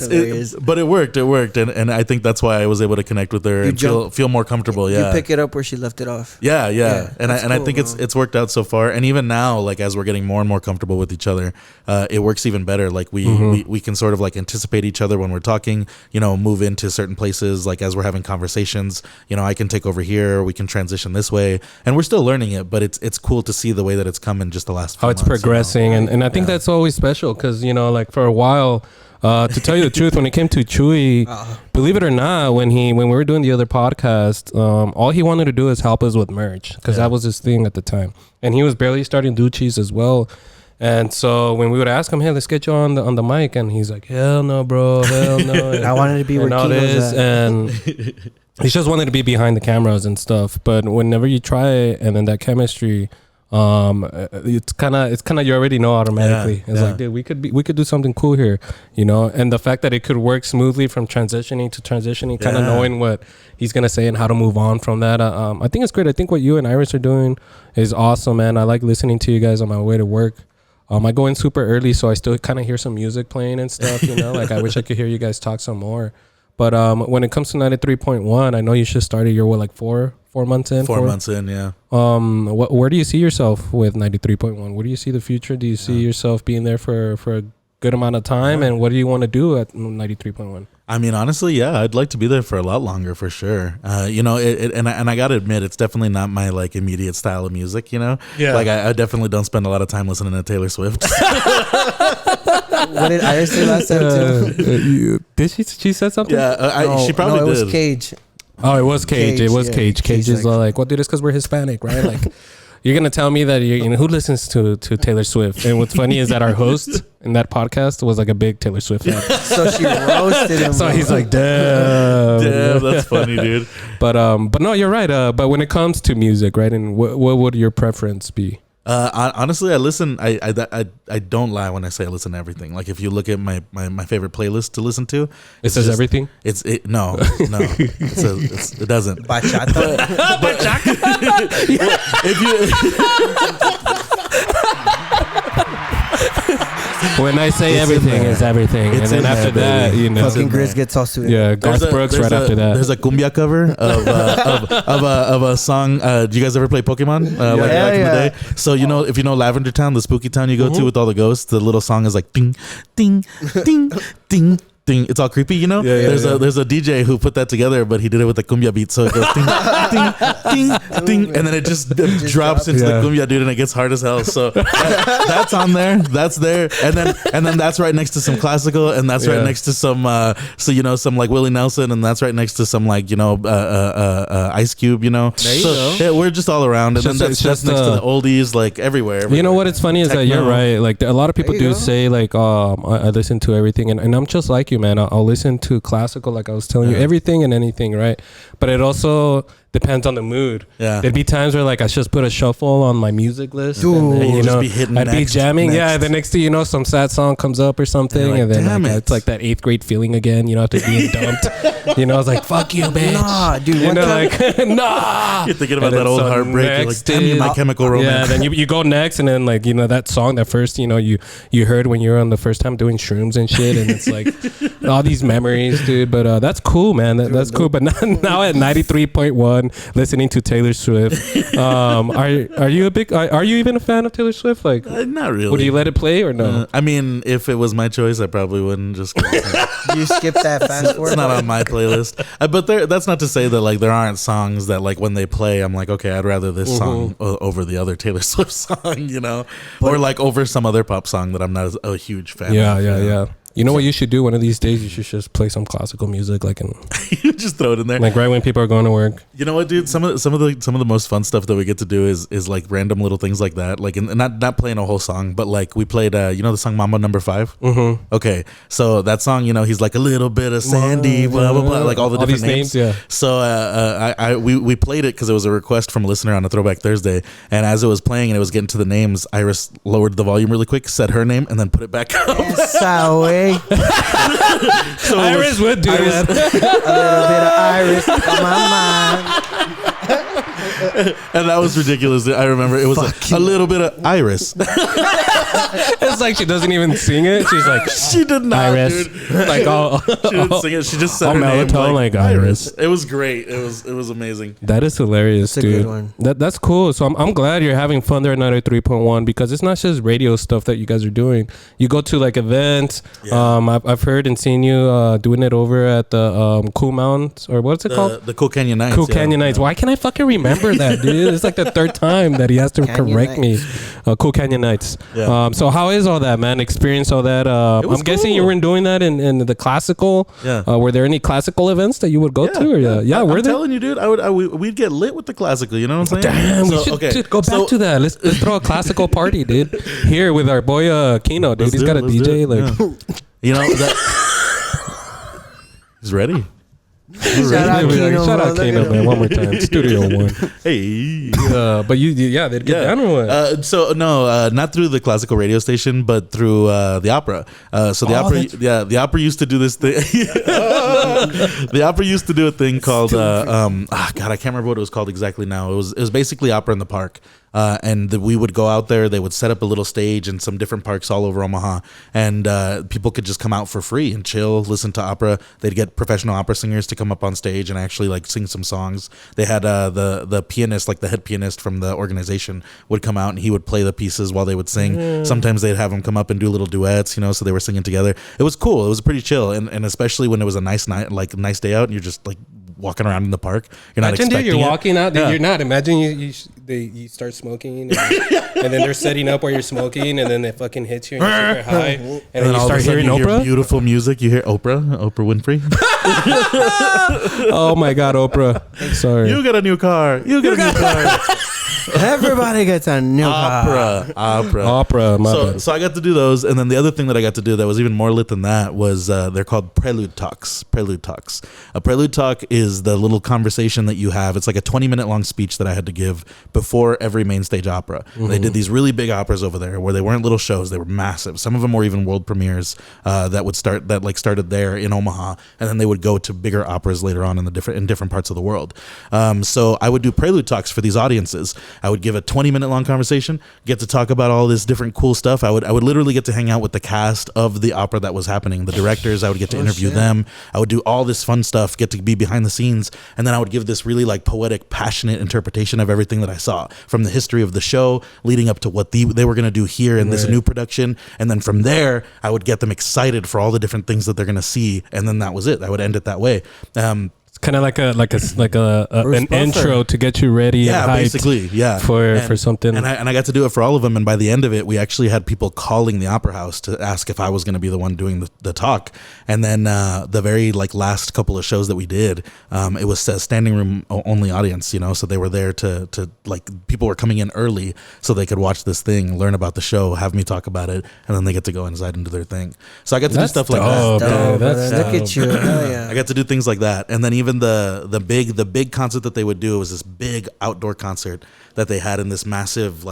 But it worked. And I think that's why I was able to connect with her and feel more comfortable. Yeah, you pick it up where she left it off. Yeah. And I think it's worked out so far. And even now, like as we're getting more and more comfortable with each other, it works even better. Like we can sort of like anticipate each other when we're talking. You know, move into certain places. Like as we're having conversations, you know, I can take over here. We can transition this way, and we're still learning it. But it's cool to see the way that it's come in just the last few months. How it's progressing, you know? and I think that's always special because, you know, like for a while. To tell you the truth, when it came to Chuy, believe it or not, when we were doing the other podcast, all he wanted to do is help us with merch because that was his thing at the time, and he was barely starting Duchi's as well. And so when we would ask him, "Hey, let's get you on the mic," and he's like, "Hell no, bro, hell no." I wanted to be where Kino's at. And he just wanted to be behind the cameras and stuff. But whenever you try it, and then that chemistry. It's kind of you already know automatically. It's like, dude, we could do something cool here, you know. And the fact that it could work smoothly from transitioning to transitioning, kind of knowing what he's gonna say and how to move on from that. I think it's great. I think what you and Iris are doing is awesome, man. I like listening to you guys on my way to work. I go in super early, so I still kind of hear some music playing and stuff, you know. Like I wish I could hear you guys talk some more. But when it comes to 93.1, I know you just started your 4 months in? 4 months in, yeah. Where do you see yourself with 93.1? Where do you see the future? Do you see yourself being there for a good amount of time. And what do you want to do at 93.1? I mean, honestly, yeah, I'd like to be there for a lot longer for sure. You know, and I gotta admit, it's definitely not my like immediate style of music. You know, like I definitely don't spend a lot of time listening to Taylor Swift. What did Iris say last time too? Did she said something? Yeah, she probably did. It was Cage. Oh, it was Cage. It was Cage. Cage is like, well, dude, it's because we're Hispanic, right? Like, you're gonna tell me that who listens to Taylor Swift? And what's funny is that our host in that podcast was like a big Taylor Swift fan. So she roasted him. So he's like, damn, that's funny, dude. But no, you're right. But when it comes to music, right, and what would your preference be? Honestly, I listen. I don't lie when I say I listen to everything. Like if you look at my favorite playlist to listen to, it says just, everything. No, it doesn't. Bachata. If you, when I say everything, it's everything, and then after that, you know, fucking Grizz gets all suited. Yeah, Garth Brooks right after that. There's a cumbia cover of a song. Do you guys ever play Pokemon? Back in the day. So you know, if you know Lavender Town, the spooky town you go to with all the ghosts, the little song is like ding, ding, ding, ding. It's all creepy, you know. There's a DJ who put that together, but he did it with the cumbia beat, so it goes ding, ding, ding, ding, and then it just drops into the cumbia, dude, and it gets hard as hell. So that's on there, that's there, and then that's right next to some classical, and that's right next to some, some like Willie Nelson, and that's right next to some like Ice Cube, you know. So we're just all around, and then that's next to the oldies, like everywhere. You know what? It's funny is that you're right. Like a lot of people do say like, I listen to everything, and I'm just like you, man. I'll listen to classical, like I was telling you, everything and anything, right? But it also depends on the mood. Yeah, there'd be times where like I just put a shuffle on my music list, and I'd be jamming. Next. Yeah, the next thing you know, some sad song comes up or something, like, and then it's like that 8th grade feeling again. You know, after being dumped. You know, I was like, "Fuck you, bitch." Nah, dude. You know, like nah. You're thinking about that old heartbreak. You're like, damn you, My Chemical Romance. Yeah, then you go next, and then like that song that first you heard when you were on the first time doing shrooms and shit, and it's like all these memories, dude. But that's cool, man. That's cool. But now at 93.1. Listening to Taylor Swift. Are you a big? Are you even a fan of Taylor Swift? Like, not really. Would you let it play or no? I mean, if it was my choice, I probably wouldn't just. You skip that fast forward. It's not on my playlist. But that's not to say that like there aren't songs that like when they play, I'm like, okay, I'd rather this song over the other Taylor Swift song, you know, or like over some other pop song that I'm not a huge fan. Yeah. You know what you should do one of these days? You should just play some classical music, like, and you just throw it in there, like right when people are going to work. You know what, dude? Some of the most fun stuff that we get to do is like random little things like that, like, and not playing a whole song, but like we played, the song Mama Number 5. Mm-hmm. Okay, so that song, he's like a little bit of Sandy, blah blah blah, like all the different names. Yeah. So we played it because it was a request from a listener on a Throwback Thursday, and as it was playing and it was getting to the names, Iris lowered the volume really quick, said her name, and then put it back up. So Iris would do that. A little bit of Iris on my mind. And that was ridiculous. I remember it was a little bit of Iris. It's like she doesn't even sing it. She's like, she did not, Iris. Dude. Like, she didn't sing it. She just said her name like Iris. It was great. It was amazing. That is hilarious, that's dude. A good one. That's cool. So I'm glad you're having fun there at 93.1 because it's not just radio stuff that you guys are doing. You go to like events. Yeah. I've heard and seen you doing it over at the Cool Mountains, or what's it called? The Cool Canyon Nights. Cool Canyon Nights. Why can't I fucking remember that, dude? It's like the 3rd time that he has to correct me. Cool Canyon Nights. Yeah. So how is all that, man? Experience all that. I'm guessing you weren't doing that in the classical. Yeah. Were there any classical events that you would go to? Or I'm telling you, dude. We'd get lit with the classical. You know what I'm saying? Damn, we should go back to that. Let's throw a classical party, dude. Here with our boy Kino, dude. He's got a DJ. He's ready. Shout out Kino, man. One more time. Studio One. Hey. But they'd get down or what? So no, not through the classical radio station, but through the opera. The opera used to do this thing. The opera used to do a thing called God, I can't remember what it was called exactly now. It was basically opera in the park. and we would go out there. They would set up a little stage in some different parks all over Omaha, and people could just come out for free and chill, listen to opera. They'd get professional opera singers to come up on stage and actually like sing some songs. They had the pianist, like the head pianist from the organization, would come out and he would play the pieces while they would sing. Sometimes they'd have him come up and do little duets, so they were singing together. It was cool. It was pretty chill, and especially when it was a nice night, like a nice day out, and you're just like walking around in the park. You're not expecting you're it. walking out. You're not. Imagine you start smoking, and then they're setting up while you're smoking, and then it fucking hits you, and you're super high, and then you start hearing Oprah. Hear beautiful music. You hear Oprah Winfrey. Oh my God, Oprah! Sorry. You got a new car. You got a new car. Everybody gets a new opera. So I got to do those, and then the other thing that I got to do that was even more lit than that was they're called prelude talks. A prelude talk is the little conversation that you have. It's like a 20-minute long speech that I had to give before every main stage opera. They did these really big operas over there where they weren't little shows; they were massive. Some of them were even world premieres that started there in Omaha, and then they would go to bigger operas later on in different parts of the world. So I would do prelude talks for these audiences. I would give a 20-minute long conversation, get to talk about all this different cool stuff. I would literally get to hang out with the cast of the opera that was happening, the directors. I would get to interview them. I would do all this fun stuff, get to be behind the scenes, and then I would give this really like poetic, passionate interpretation of everything that I saw from the history of the show, leading up to what they were going to do here in this new production, and then from there, I would get them excited for all the different things that they're going to see, and then that was it. I would end it that way. Kind of like an intro to get you ready. Yeah, and hyped basically, yeah, for something. And I got to do it for all of them. And by the end of it, we actually had people calling the opera house to ask if I was going to be the one doing the talk. And then the very last couple of shows that we did, it was a standing room only audience. So they were there to people were coming in early so they could watch this thing, learn about the show, have me talk about it, and then they get to go inside and do their thing. So I got to do stuff like that. Look at you! I got to do things like that, and then even the big concert that they would do was this big outdoor concert that they had in this massive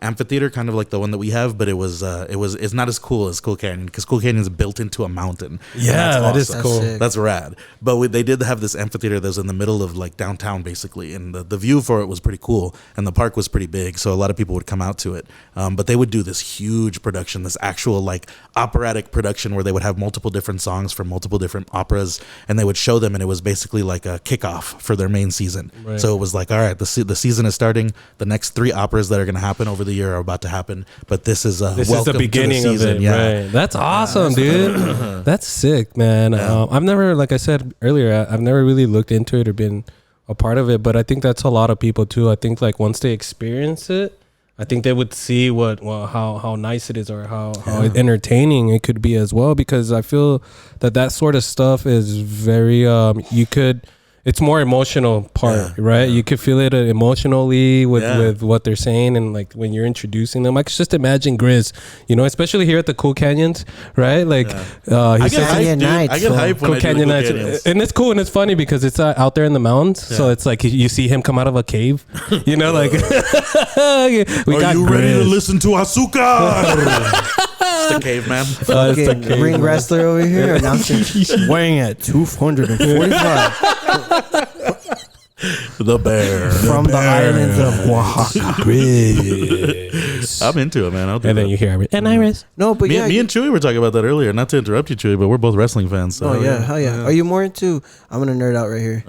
amphitheater, kind of like the one that we have, but it's not as cool as Cool Canyon, because Cool Canyon is built into a mountain. Yeah, that is cool. That's rad. But they did have this amphitheater that was in the middle of downtown basically, and the view for it was pretty cool, and the park was pretty big, so a lot of people would come out to it. But they would do this huge production, this actual operatic production where they would have multiple different songs from multiple different operas, and they would show them, and it was basically like a kickoff for their main season. Right. So it was all right, the season is starting. The next 3 operas that are going to happen over the year are about to happen, but this is the beginning of it. Yeah. Right. That's awesome, dude. That's sick, man. Yeah. I've never, like I said earlier, I've never really looked into it or been a part of it, but I think that's a lot of people too. I think once they experience it, I think they would see how nice it is, or how entertaining it could be as well, because I feel that sort of stuff is very it's more emotional part, right? You could feel it emotionally with what they're saying, and when you're introducing them. I could just imagine Grizz, especially here at the Cool Canyons, right? I get hype when Cool Canyon Nights, and it's cool and it's funny because it's out there in the mountains, so it's you see him come out of a cave, we Are got you Grizz. ready to listen to Azúcar? It's the caveman. It's the ring wrestler over here announcing weighing at 245. The bear from the islands of Oaxaca. I'm into it, man. I'll do and that. Then you hear and Iris. No, but me and Chuy were talking about that earlier. Not to interrupt you, Chuy, but we're both wrestling fans. So hell yeah. Are you more into? I'm gonna nerd out right here.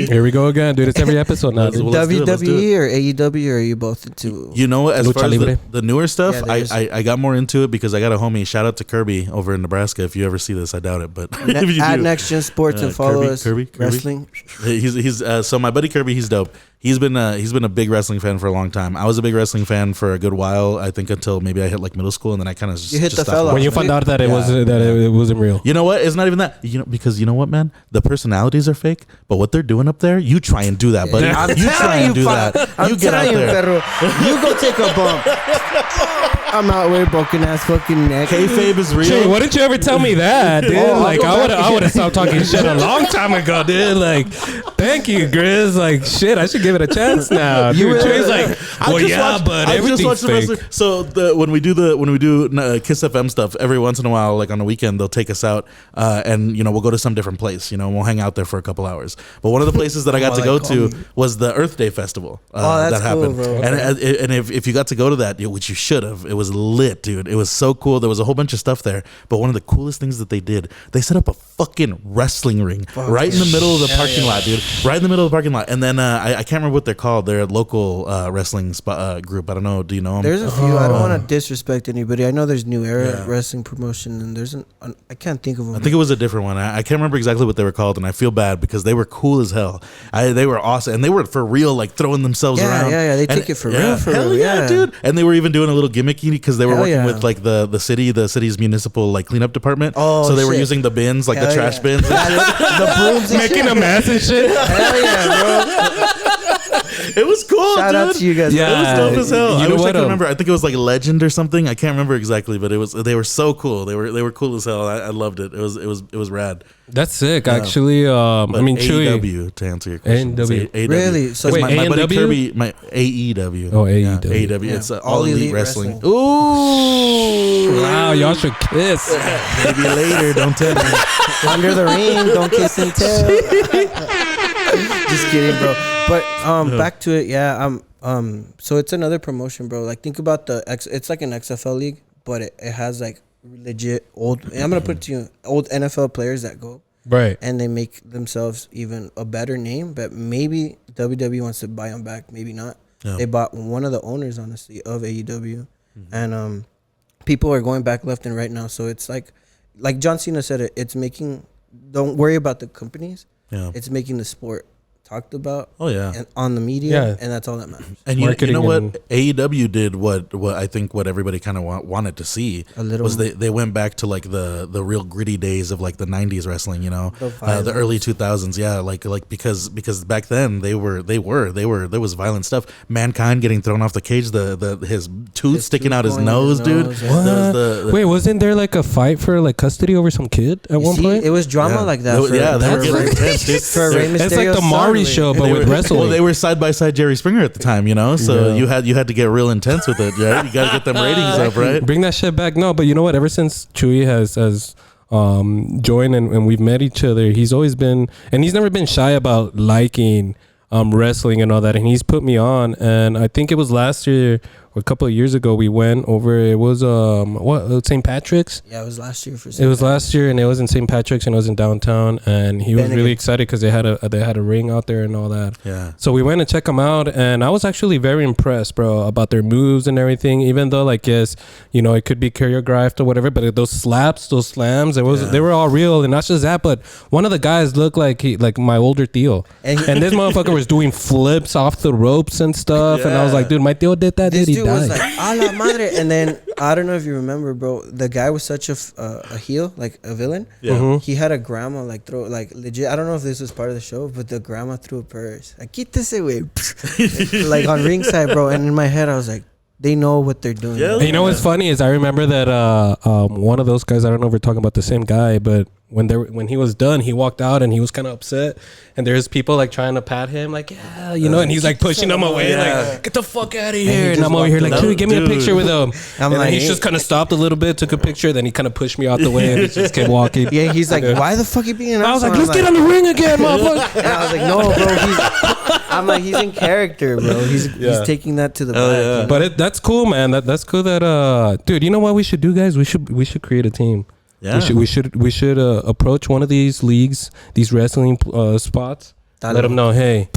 Here we go again, dude. It's every episode now. WWE or AEW, or are you both into? You know what? As far as the newer stuff, I got more into it because I got a homie. Shout out to Kirby over in Nebraska. If you ever see this, I doubt it, but if you at do, Next Gen Sports and follow us. Kirby. Wrestling. He's so my buddy Kirby. He's dope. He's been a big wrestling fan for a long time. I was a big wrestling fan for a good while. I think until maybe I hit middle school, and then I kind of just hit the fella when you found out that it wasn't real. You know what? It's not even that. Because you know what, man? The personalities are fake, but what they're doing up there, you try and do that, buddy. You try and do that. You get out there. You go take a bump. I'm out with broken ass fucking neck. Kayfabe is real. Chuy, why didn't you ever tell me that, dude? Like, I would have stopped talking shit a long time ago, dude. Like, thank you, Grizz. Like, shit, I should give it a chance now. Dude, Chuy's like, well, yeah, but everything's fake. So when we do Kiss FM stuff, every once in a while, like on the weekend, they'll take us out, and we'll go to some different place. We'll hang out there for a couple hours. But one of the places that I got to go to was the Earth Day Festival. That happened. Cool, bro. And if you got to go to that, which you should have, it was lit, dude. It was so cool. There was a whole bunch of stuff there. But one of the coolest things that they did, they set up a fucking wrestling ring right in the middle of the parking lot, dude. Right in the middle of the parking lot. And then I can't remember what they're called. They're a local wrestling group. I don't know. Do you know them? There's a few. I don't want to disrespect anybody. I know there's New Era Wrestling Promotion, and there's I can't think of them. I think it was a different one. I can't remember exactly what they were called, and I feel bad because they were cool as hell. They were awesome, and they were for real, like throwing themselves around. Yeah. They take it for real. Hell yeah, dude. And they were even doing a little gimmicky because they were working with like the city's municipal like cleanup department. Oh, so they were using the bins, like the trash bins, the brooms, making a mess and shit. Hell yeah, bro. It was cool. Shout dude. out to you guys. Yeah, it was dope as hell. You know what? I remember. I think it was like Legend or something. I can't remember exactly, but they were so cool. They were cool as hell. I loved it. It was rad. That's sick, actually. I mean, Chuy. AEW, to answer your question. AEW. Really? So wait, my buddy AEW? Kirby, my AEW. Oh, AEW. AEW. Yeah. It's All Elite Wrestling. Wrestling. Ooh. Wow, y'all should kiss. Maybe later. Don't tell me. Under the ring, don't kiss and tell. Just kidding, bro. But back to it, so it's another promotion, bro. Like, think about it's like an XFL league, but it has like legit old. I'm gonna put it to you, old NFL players that go Right. and they make themselves even a better name. But maybe WWE wants to buy them back, maybe not. Yeah. They bought one of the owners, honestly, of AEW, and people are going back left and right now. So it's like John Cena said, it's making. Don't worry about the companies. Yeah, it's making the sport talked about. Oh yeah, and on the media, and that's all that matters. And you know what AEW did, what I think what everybody kind of wanted to see was they went back to like the real gritty days of like the 90s wrestling, the early 2000s, like because back then there was violent stuff. Mankind getting thrown off the cage, his tooth sticking out his nose, dude. What? Wait, wasn't there like a fight for like custody over some kid at one point? It was drama like that. They were getting intense, dude. It's like the Maury show, but with wrestling. Well, they were side by side Jerry Springer at the time, So you had to get real intense with it, right? You got to get them ratings up, right? Bring that shit back. No, but you know what? Ever since Chuy has joined and we've met each other, he's always been, and he's never been shy about liking wrestling and all that. And he's put me on, and I think it was last year or a couple of years ago we went over. It was St. Patrick's. Yeah, it was last year for. It was last year, and it was in St. Patrick's, and it was in downtown, and he was really excited because they had a ring out there and all that. Yeah. So we went to check them out, and I was actually very impressed, bro, about their moves and everything. Even though, like, yes, it could be choreographed or whatever, but those slaps, those slams, they were all real, and not just that, but one of the guys looked like my older Theo, and this motherfucker was doing flips off the ropes and stuff, and I was like, dude, my Theo did that. He was like, a la madre. And then I don't know if you remember, bro, the guy was such a heel, like a villain. Yeah. He had a grandma like throw, like legit. I don't know if this was part of the show, but the grandma threw a purse. Like, get this away, like on ringside, bro. And in my head, I was like, they know what they're doing. Yeah. You know what's funny is I remember that one of those guys, I don't know if we're talking about the same guy, but when he was done, he walked out and he was kind of upset, and there's people like trying to pat him, like, and he's like pushing them away, like, get the fuck out of here. And I'm over here like, dude, give me a picture with him. And like, he just kind of stopped a little bit, took a picture, then he kind of pushed me out the way and he just kept walking. Yeah, he's like, why the fuck you being an asshole? I was like, let's get on the ring again, motherfucker. And I was like, no, bro, I'm like, he's in character, bro. He's taking that to the back. But that's cool, man. That's cool that dude, you know what we should do, guys? We should create a team. Yeah. We should approach one of these leagues, these wrestling spots. Let them know, hey,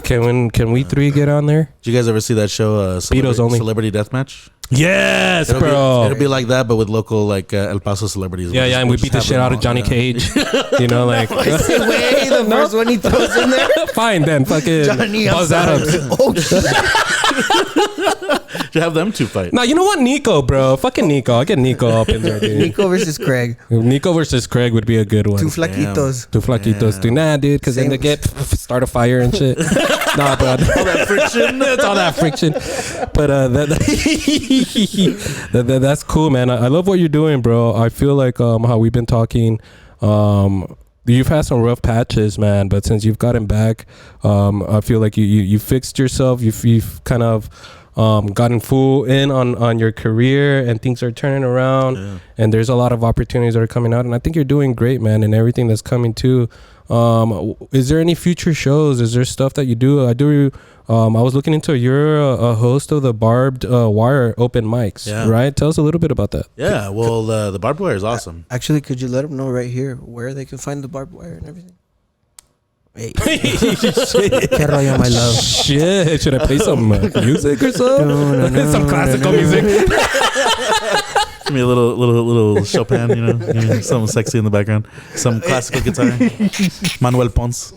can we three get on there? Did you guys ever see that show, Celebrity Deathmatch? Yes, bro. It'll be like that, but with local like El Paso celebrities. Yeah, and we beat the shit out of Johnny Cage. Like the first one he throws in there. Fine then, fucking Johnny Buzz Adams. Oh shit. To have them two fight. Nah, you know what? Nico, bro. Fucking Nico. I'll get Nico up in there, dude. Nico versus Craig. Nico versus Craig would be a good one. Two flaquitos. Two flaquitos. Dude. Nah, dude, because then they get start a fire and shit. Nah, bro. All that friction. It's all that friction. But that's cool, man. I love what you're doing, bro. I feel like how we've been talking. You've had some rough patches, man, but since you've gotten back, I feel like you fixed yourself. You've kind of gotten full in on your career, and things are turning around. Yeah. And there's a lot of opportunities that are coming out, and I think you're doing great, man, and everything that's coming too. Is there any future shows? Is there stuff that you do? I was looking into you're a host of the Barbed Wire open mics, right? Tell us a little bit about that. Yeah, well, the Barbed Wire is awesome. Actually, could you let them know right here where they can find the Barbed Wire and everything? Hey. Que rollo, my love. Shit, should I play some music or something? No, some classical music. Give me a little Chopin, you know, something sexy in the background, some classical guitar, Manuel Ponce.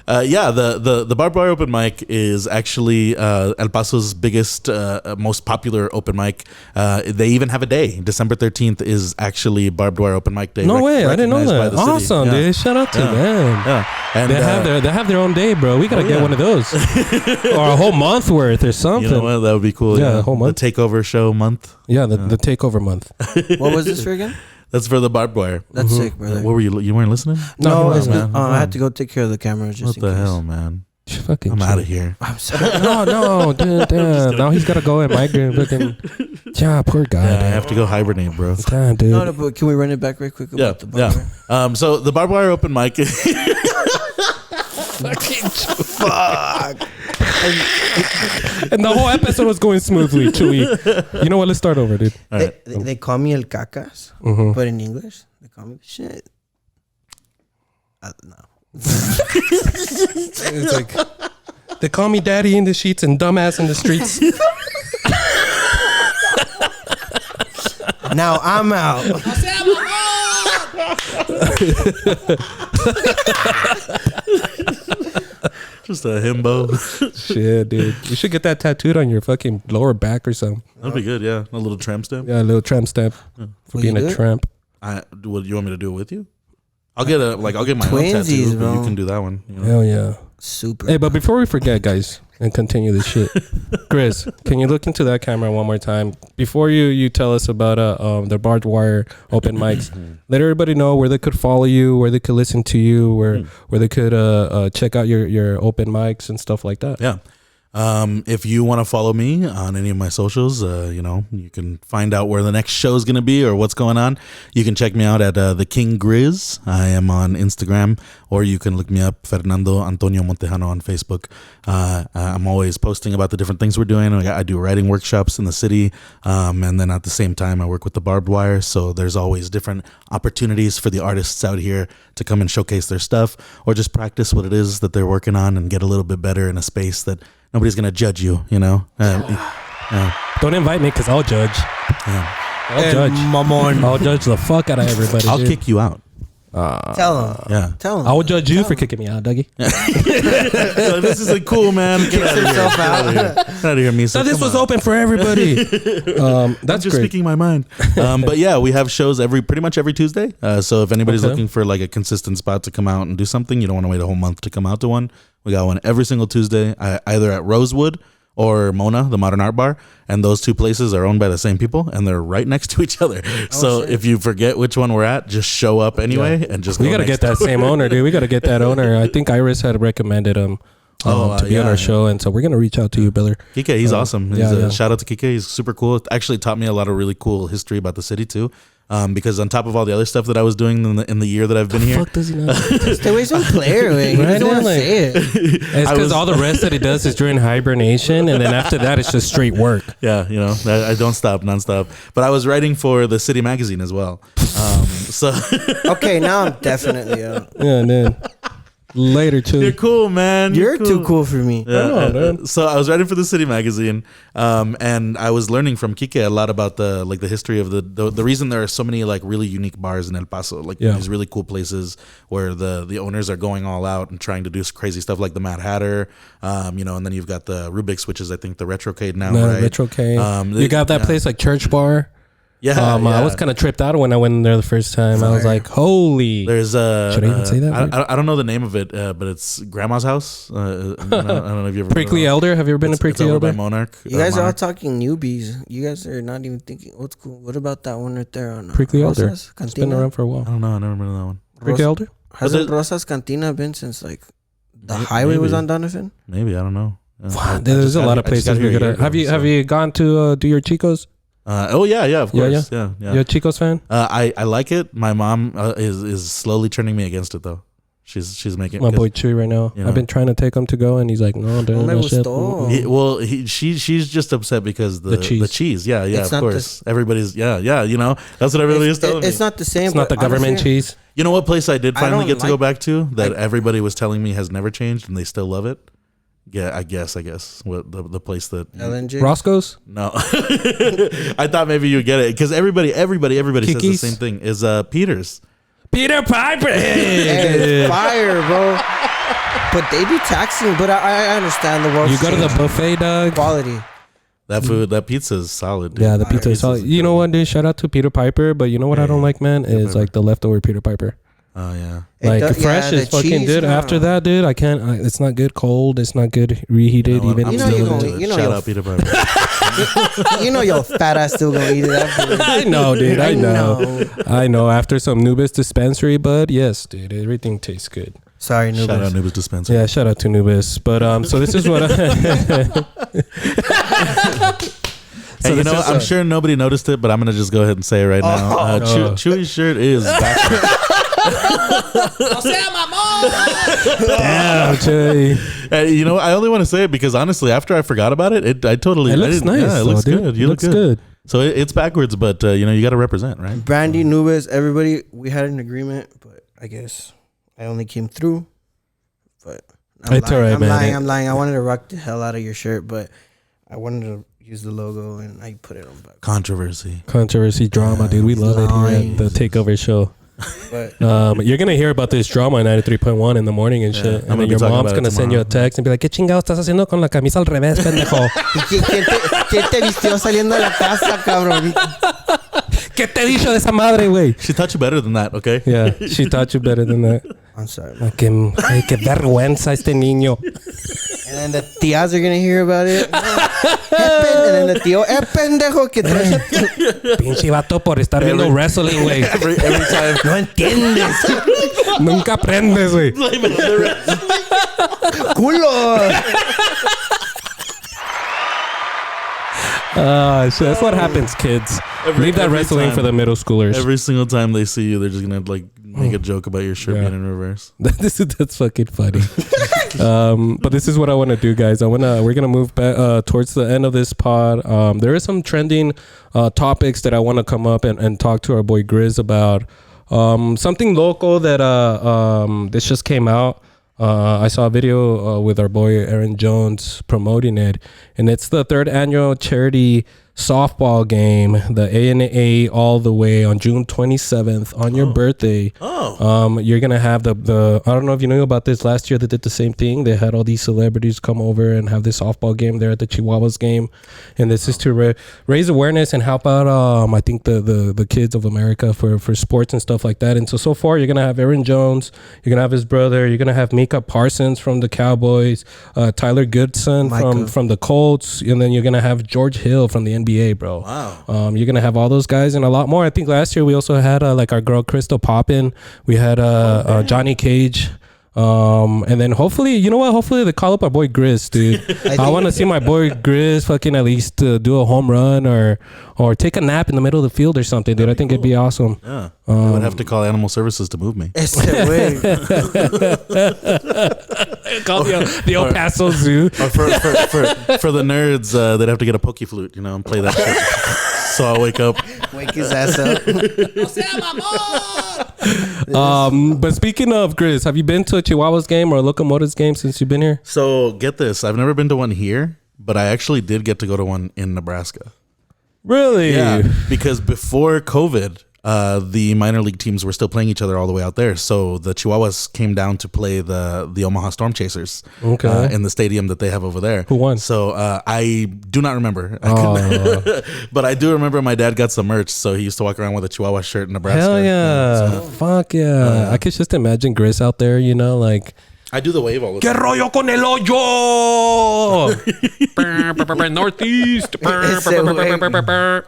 The Barbed Wire open mic is actually El Paso's biggest, most popular open mic. They even have a day. December 13th is actually Barbed Wire open mic day. No way, I didn't know that. Awesome, dude. Shout out to them. Yeah. And they have their own day, bro. We gotta get one of those, or a whole month worth, or something. You know what? That would be cool. Yeah, a whole month. The Takeover Show month. Yeah, the Takeover month. What was this for again? That's for the Barbed Wire. That's sick, brother. What were you? You weren't listening? No, man. I had to go take care of the camera. Just what the hell, man? I'm out of here. I'm sorry. No, dude. Now he's gotta go and migrate. Yeah, poor guy. Yeah, I have to go hibernate, bro. Damn, dude. No, but can we run it back real quick about the Barbed Wire? So the Barbed Wire open mic. Fuck. And the whole episode was going smoothly, Chuy. You know what? Let's start over, dude. They call me El Cacas, but in English, they call me shit. No. It's like, they call me daddy in the sheets and dumbass in the streets. Now I'm out. Just a himbo. Shit, dude. You should get that tattooed on your fucking lower back or something. That'd be good, yeah. A little tramp stamp. Yeah, a little tramp stamp for being a tramp. What you want me to do it with you? I'll get my own tattoo, but you can do that one. You know? Hell yeah. Super. Hey, but before we forget, guys, and continue this shit, Grizz, can you look into that camera one more time before you tell us about the Barbed Wire open mics? Let everybody know where they could follow you, where they could listen to you, where they could check out your open mics and stuff like that. Yeah. If you want to follow me on any of my socials, you can find out where the next show is going to be or what's going on. You can check me out at The King Grizz. I am on Instagram, or you can look me up, Fernando Antonio Montejano, on Facebook. I'm always posting about the different things we're doing. I do writing workshops in the city, and then at the same time, I work with the Barbed Wire. So there's always different opportunities for the artists out here to come and showcase their stuff, or just practice what it is that they're working on and get a little bit better in a space that nobody's going to judge you, you know? Don't invite me because I'll judge. Yeah. I'll judge the fuck out of everybody. I'll kick you out. Tell him. Yeah. Tell him. I will judge you for kicking me out, Dougie. This isn't cool, man. Get out of here. Get out of here, Misa. So this was open for everybody. That's I'm just speaking my mind. But yeah, we have shows pretty much every Tuesday. So if anybody's looking for like a consistent spot to come out and do something, you don't want to wait a whole month to come out to one. We got one every single Tuesday, either at Rosewood or Mona, the Modern Art Bar, and those two places are owned by the same people, and they're right next to each other. So if you forget which one we're at, just show up anyway, and just we gotta get that same owner, dude. We gotta get that owner. I think Iris had recommended him to be on our show, and so we're gonna reach out to you, Biller. Kike, he's awesome. Shout out to Kike. He's super cool. It actually taught me a lot of really cool history about the city too. Because on top of all the other stuff that I was doing in the year that I've been here, fuck does he know? Stay away from Claire, man. Right? Don't say it. It's because all the rest that he does is during hibernation, and then after that, it's just straight work. Yeah, you know, I don't stop nonstop. But I was writing for the City magazine as well. So okay, now I'm definitely out. Yeah, man. Later, Chuy. You're cool, man. You're too cool for me. Yeah, so I was writing for the City magazine, and I was learning from Kike a lot about the history of the reason there are so many like really unique bars in El Paso, like these really cool places where the owners are going all out and trying to do crazy stuff like the Mad Hatter, and then you've got the Rubik's, which is I think the Retrocade now, right? Retrocade. You got that place like Church Bar. I was kind of tripped out when I went in there the first time. I was like, holy. There's should I even say that? I don't know the name of it, but it's Grandma's House. I don't know if you ever Prickly Elder. Have you ever been to Prickly Elder? By Monarch. You guys are all talking newbies. You guys are not even thinking old school. What about that one right there on Prickly Elder? Rosas Cantina? It's been around for a while. I don't know. I never been to that one. Prickly Elder? Hasn't Rosas Cantina been since like the highway was on Donovan? Maybe, I don't know. There's a lot of places we gotta. Have you gone to do your Chicos? Of course. Yeah. You're a Chicos fan? I like it. My mom is slowly turning me against it though. She's making my boy Chuy right now. I've been trying to take him to go, and he's like, no, dude, no shit. She's just upset because the cheese. Yeah, it's of course. Everybody's that's what everybody is telling me. It's not the same. It's not the government cheese. You know what place I did finally get to go back to that everybody was telling me has never changed and they still love it? Yeah, I guess. What the place that LNG? Roscoe's? No, I thought maybe you'd get it because everybody says the same thing. Is Peter's? Peter Piper. Hey, fire, bro. But they be taxing. But I understand the world. You go to the buffet, dog. Quality. That food, that pizza is solid, dude. Yeah, the pizza is solid. You know what, dude? Shout out to Peter Piper. But you know what I don't like, man? Is like the leftover Peter Piper. Oh yeah, like fresh is fucking cheese, good. After that, dude, I can't. It's not good cold. It's not good reheated. Shout out Peter Piper. You know your fat ass still gonna eat it after. I know, dude. I know. After some Nubis dispensary, but yes, dude, everything tastes good. Sorry, Nubis. Shout out Nubis dispensary. Yeah, shout out to Nubis. But so this is what. Hey, I'm sure nobody noticed it, but I'm gonna just go ahead and say it right now. Chuy's shirt is backwards. Damn, Chuy. I only want to say it because honestly, after I forgot about it, it looks nice. Yeah, it looks good. You look good. good. So it's backwards, but you got to represent, right? Brandy, Nubis, everybody, we had an agreement, but I guess I only came through. But it's all right, man. I'm lying. I wanted to rock the hell out of your shirt, but I wanted to use the logo and I put it on back. Controversy, drama, dude. We love it here at the Takeover Show. But you're gonna hear about this drama in 93.1 in the morning and shit, and then your mom's gonna send you a text and be like, ¿Qué chingado estás haciendo con la camisa al revés, pendejo? ¿Quién te vistió saliendo de la casa, cabrón? ¿Qué te dicho de esa madre, güey? She taught you better than that, okay? Yeah, she taught you better than that. I'm sorry. Qué vergüenza este niño. And then the tías are gonna hear about it. And then the tío, pendejo que traes. Pinche vato por estar viendo wrestling, güey. Every time. No entiendes. Nunca aprendes, güey. Culo. So that's what happens, kids. Leave that wrestling for the middle schoolers. Every single time they see you, they're just gonna like make a joke about your shirt being in reverse. That's fucking funny. But this is what I want to do, guys. We're gonna move back towards the end of this pod. There are some trending topics that I want to come up and talk to our boy Grizz about. Something local that this just came out. I saw a video with our boy Aaron Jones promoting it, and it's the 3rd annual charity softball game, the ANA All the Way, on June 27th on your birthday. You're gonna have the I don't know if you knew about this. Last year they did the same thing. They had all these celebrities come over and have this softball game there at the Chihuahuas game, and this is to raise awareness and help out I think the kids of America for sports and stuff like that. And so far you're gonna have Aaron Jones, you're gonna have his brother, you're gonna have Mika Parsons from the Cowboys, Tyler Goodson from the Colts, and then you're gonna have George Hill from the NBA, bro. Wow. You're gonna have all those guys and a lot more. I think last year we also had like our girl Crystal Poppin. We had Johnny Cage. And then hopefully they call up our boy Grizz, dude. I want to see my boy Grizz fucking at least do a home run or take a nap in the middle of the field or something, dude. I think it'd be awesome. Yeah. I would have to call animal services to move me. Called the El Paso Zoo. Or for the nerds, they'd have to get a pokey flute, and play that shit. So I'll wake up. Wake his ass up. But speaking of Grizz, have you been to a Chihuahuas game or a Locomotives game since you've been here? So get this. I've never been to one here, but I actually did get to go to one in Nebraska. Really? Yeah, because before COVID, the minor league teams were still playing each other all the way out there. So the Chihuahuas came down to play the Omaha Storm Chasers in the stadium that they have over there. Who won? So I do not remember. But I do remember my dad got some merch. So he used to walk around with a Chihuahua shirt in Nebraska. Hell yeah. Fuck yeah. I could just imagine Grizz out there, like... I do the wave all the time. ¿Qué rollo con el hoyo? Northeast.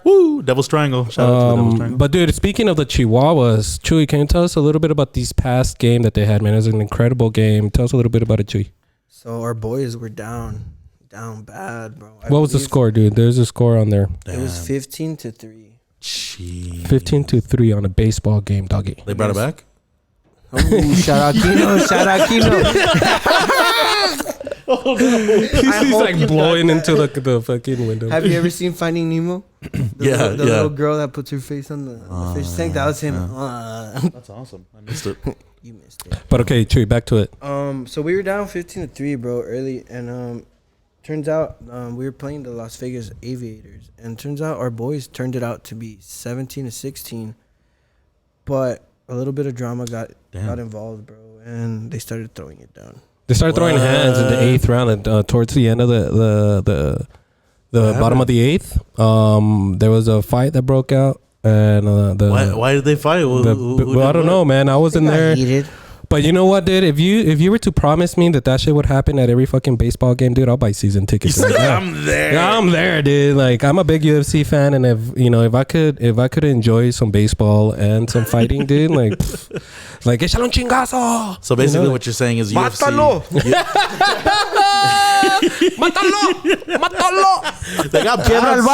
Woo, Devil's Triangle. Shout out to the Devil's Triangle. But dude, speaking of the Chihuahuas, Chuy, can you tell us a little bit about these past game that they had, man? It was an incredible game. Tell us a little bit about it, Chuy. So our boys were down bad, bro. What was the score, dude? There's a score on there. It was 15-3. Jeez. 15-3 on a baseball game, doggy. They brought it back? Oh, shout out Kino. Oh, no. He's like blowing into the fucking window. Have you ever seen Finding Nemo? The little girl that puts her face on the fish tank. That was him. That's awesome. I missed it. You missed it. But okay, Chuy, back to it. So we were down 15-3, bro, early, and turns out we were playing the Las Vegas Aviators, and turns out our boys turned it out to be 17-16, but a little bit of drama got involved, bro, and they started throwing it down. They started throwing hands in the 8th round, and towards the end of the bottom of the 8th, there was a fight that broke out, and why did they fight? Well, I don't know, man. I wasn't there. Heated. But you know what, dude? If you were to promise me that shit would happen at every fucking baseball game, dude, I'll buy season tickets. I'm there. Yeah, I'm there, dude. Like, I'm a big UFC fan, and if I could enjoy some baseball and some fighting, dude, like échale un chingazo. So basically, what you're saying is UFC. Mátalo. They got bats.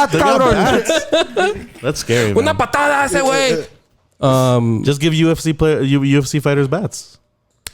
That's scary, man. Una patada ese güey. Just give UFC fighters bats.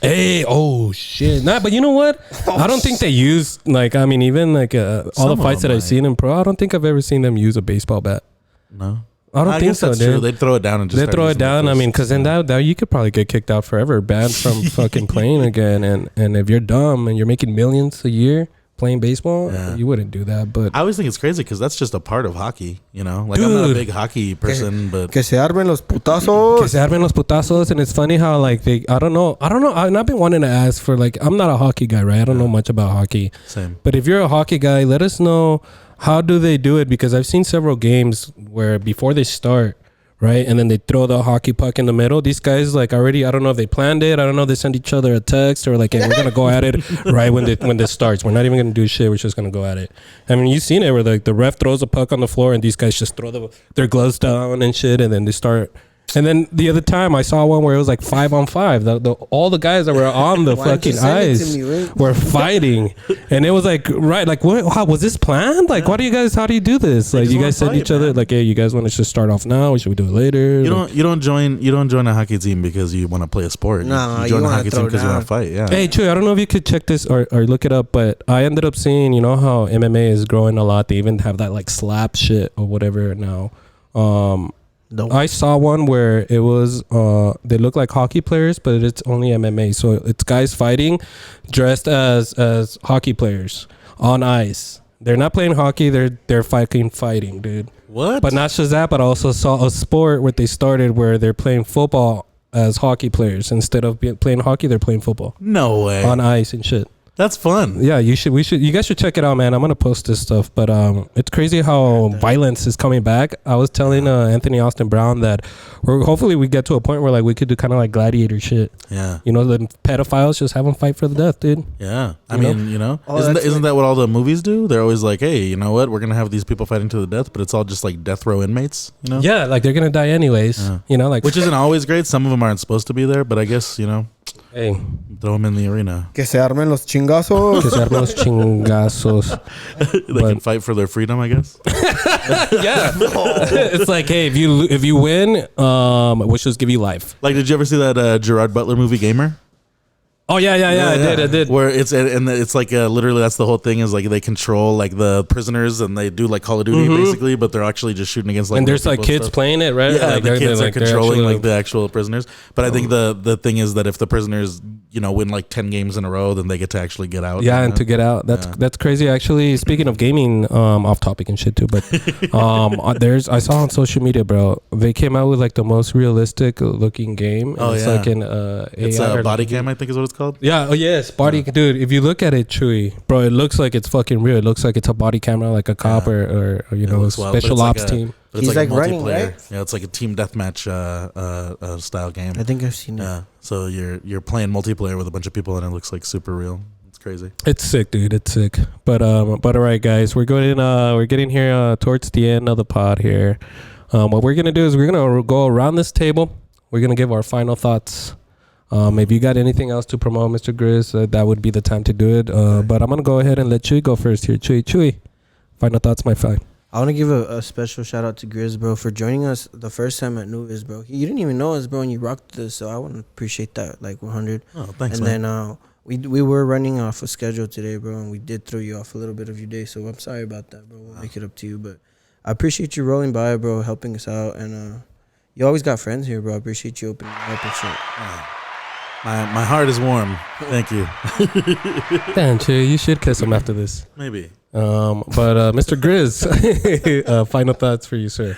Hey, oh shit! Nah, but you know what? I don't think they use all the fights that I've seen in pro. I don't think I've ever seen them use a baseball bat. No, I don't think so. That's true. They'd throw it down and just. They throw it down. I mean, because then that you could probably get kicked out forever, banned from fucking playing again. And if you're dumb and you're making millions a year playing baseball, you wouldn't do that. But I always think it's crazy because that's just a part of hockey, Like, dude, I'm not a big hockey person, but que se armen los putazos. And it's funny how I don't know. I've been wanting to ask for I'm not a hockey guy, right? I don't know much about hockey. Same. But if you're a hockey guy, let us know, how do they do it? Because I've seen several games where before they start, right, and then they throw the hockey puck in the middle. These guys already, I don't know if they planned it. I don't know if they send each other a text or hey, we're gonna go at it right when this starts. We're not even gonna do shit. We're just gonna go at it. I mean, you've seen it where the ref throws a puck on the floor and these guys just throw their gloves down and shit, and then they start. And then the other time I saw one where it was 5-on-5. All the guys that were on the fucking ice were fighting, and it was what? How was this planned? How do you do this? You guys send each other hey, you guys want to just start off now? Or should we do it later? You don't join a hockey team because you want to play a sport. No, you join a hockey team because you want to fight. Yeah. Hey, Chuy, I don't know if you could check this or look it up, but I ended up seeing how MMA is growing a lot. They even have that slap shit or whatever now. I saw one where it was they look like hockey players, but it's only MMA. So it's guys fighting dressed as hockey players on ice. They're not playing hockey, they're fighting, dude. What? But not just that, but I also saw a sport where they started where they're playing football as hockey players. Instead of playing hockey, they're playing football. No way. On ice and shit. That's fun. Yeah, you guys should check it out, man. I'm gonna post this stuff, but it's crazy how violence is coming back. I was telling Anthony Austin Brown that hopefully we get to a point where we could do kind of gladiator shit. Yeah. The pedophiles, just have them fight for the death, dude. Yeah. I mean, isn't that what all the movies do? They're always hey, you know what? We're gonna have these people fighting to the death, but it's all just death row inmates. Yeah, they're gonna die anyways. Yeah. Which isn't always great. Some of them aren't supposed to be there, but I guess Hey, throw them in the arena. Que se armen los chingazos. They can fight for their freedom, I guess. Yeah. It's hey, if you win, we'll just give you life. Did you ever see that Gerard Butler movie, Gamer? Oh yeah, I did. Where it's like literally that's the whole thing is like they control like the prisoners and they do like Call of Duty basically, but they're actually just shooting against like. And there's like kids playing it, right? Yeah, like the kids are like controlling like the actual prisoners. But I think the thing is that if the prisoners win like 10 games in a row, then they get to actually get out. Yeah, and to get out, that's crazy. Actually, speaking of gaming, off topic and shit too, but I saw on social media, bro, they came out with like the most realistic looking game. Oh, it's like an it's a body cam, I think is what it's called. Yeah. Oh yes, body. Dude, if you look at it, Chuy, bro, it looks like it's fucking real. It looks like it's a body camera, like a cop or a special ops team. But it's he's like running, right? Yeah, it's like a team deathmatch style game. I think I've seen it. Yeah, so you're playing multiplayer with a bunch of people, and it looks like super real. It's crazy. It's sick, dude. It's sick. But all right, guys, we're getting here towards the end of the pod here. What we're gonna do is we're gonna go around this table. We're gonna give our final thoughts. If you got anything else to promote, Mr. Grizz, that would be the time to do it. But I'm gonna go ahead and let Chuy go first here. Chuy, final thoughts, my friend. I want to give a special shout out to Grizz, bro, for joining us the first time at Nuvis, bro. You didn't even know us, bro, and you rocked this, so I want to appreciate that, like 100. Oh, thanks, and man. then we were running off a schedule today, bro, and we did throw you off a little bit of your day, so I'm sorry about that, bro. We'll make it up to you, but I appreciate you rolling by, bro, helping us out, and you always got friends here, bro. I appreciate you opening up and shit. My heart is warm. Thank you. Damn, Chuy, you should kiss him after this. Maybe. But Mr. Grizz, final thoughts for you, sir.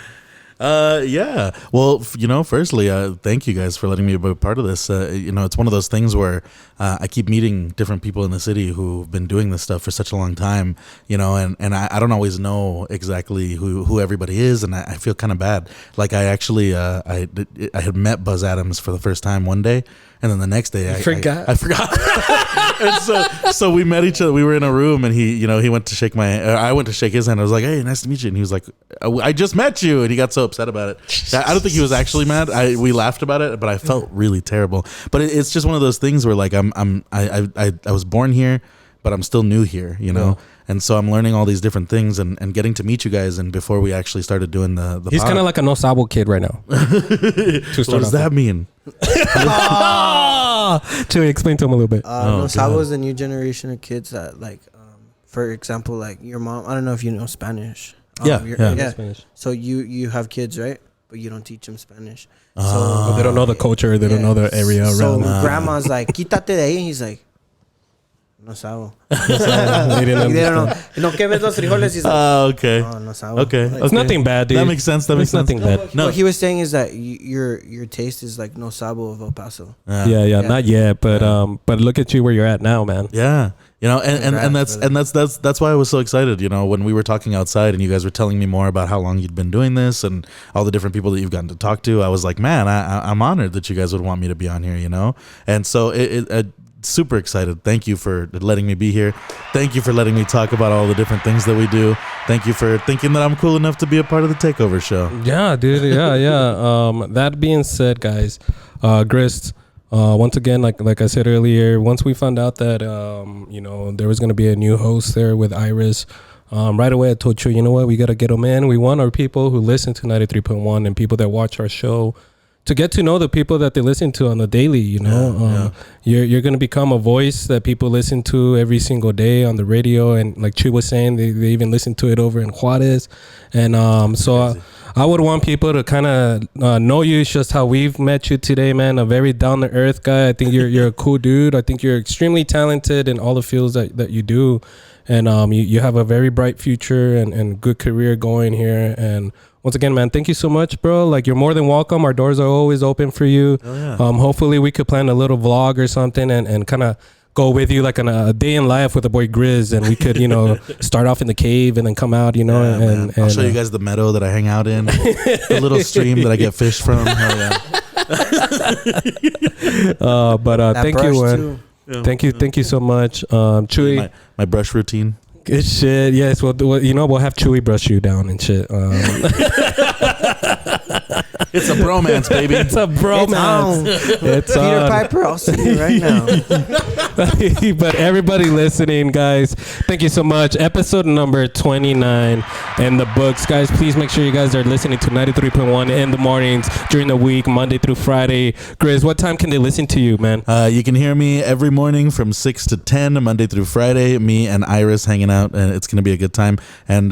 Yeah. Well, firstly, thank you guys for letting me be a part of this. It's one of those things where I keep meeting different people in the city who've been doing this stuff for such a long time, and I don't always know exactly who everybody is, and I feel kind of bad. Like I actually, I had met Buzz Adams for the first time one day, and then the next day I forgot. And so we met each other. We were in a room, and he went to shake I went to shake his hand. I was like, "Hey, nice to meet you." And he was like, "I just met you," and he got so upset about it. I don't think he was actually mad. We laughed about it, but I felt really terrible. But it's just one of those things where like I was born here, but I'm still new here, Yeah. And so I'm learning all these different things and getting to meet you guys. And before we actually started doing the he's kind of like a no sabo kid right now. What does that mean? To explain to him a little bit. No sabo is the new generation of kids that like, for example, like your mom. I don't know if you know Spanish. Yeah. Spanish. So you have kids, right? But you don't teach them Spanish. So they don't know the culture. They don't know the area around. So grandma's like, "Quítate de ahí," and he's like, "No sabo." They didn't know. No, que ves los frijoles? He's like, okay. "Oh, no sabo." Okay. Like, It's nothing bad, dude. That makes sense. That makes sense. Nothing bad. No, what he was saying is that your taste is like no sabo of El Paso. Yeah, not yet, but look at you where you're at now, man. Yeah. And that's why I was so excited, when we were talking outside and you guys were telling me more about how long you'd been doing this and all the different people that you've gotten to talk to. I was like, man, I'm honored that you guys would want me to be on here, And so super excited. Thank you for letting me be here. Thank you for letting me talk about all the different things that we do. Thank you for thinking that I'm cool enough to be a part of the Takeover Show. Yeah, dude. Yeah. That being said, guys, Grizz, once again, like I said earlier, once we found out that there was going to be a new host there with Iris, right away I told you, you know what, we got to get them in. We want our people who listen to 93.1 and people that watch our show to get to know the people that they listen to on the daily. You're going to become a voice that people listen to every single day on the radio, and like Chuy was saying, they even listen to it over in Juarez. And so I would want people to kind of know you. It's just how we've met you today, man. A very down to earth guy. I think you're a cool dude. I think you're extremely talented in all the fields that you do, and you have a very bright future and good career going here. And once again, man, thank you so much, bro. Like, you're more than welcome. Our doors are always open for you. Oh, yeah. Hopefully we could plan a little vlog or something and kind of go with you like on a day in life with the boy Grizz, and we could, start off in the cave and then come out, and I'll show you guys the meadow that I hang out in, the little stream that I get fish from. But thank you, man. Yeah. Thank you so much, Chuy. My brush routine. Good shit. Yes. Well, we'll have Chuy brush you down and shit. It's a bromance, baby. It's a bromance. It's Peter Piper, I'll see you right now. But everybody listening, guys, thank you so much. Episode number 29 in the books. Guys, please make sure you guys are listening to 93.1 in the mornings during the week, Monday through Friday. Grizz, what time can they listen to you, man? You can hear me every morning from 6 to 10, Monday through Friday. Me and Iris hanging out, and it's going to be a good time. And,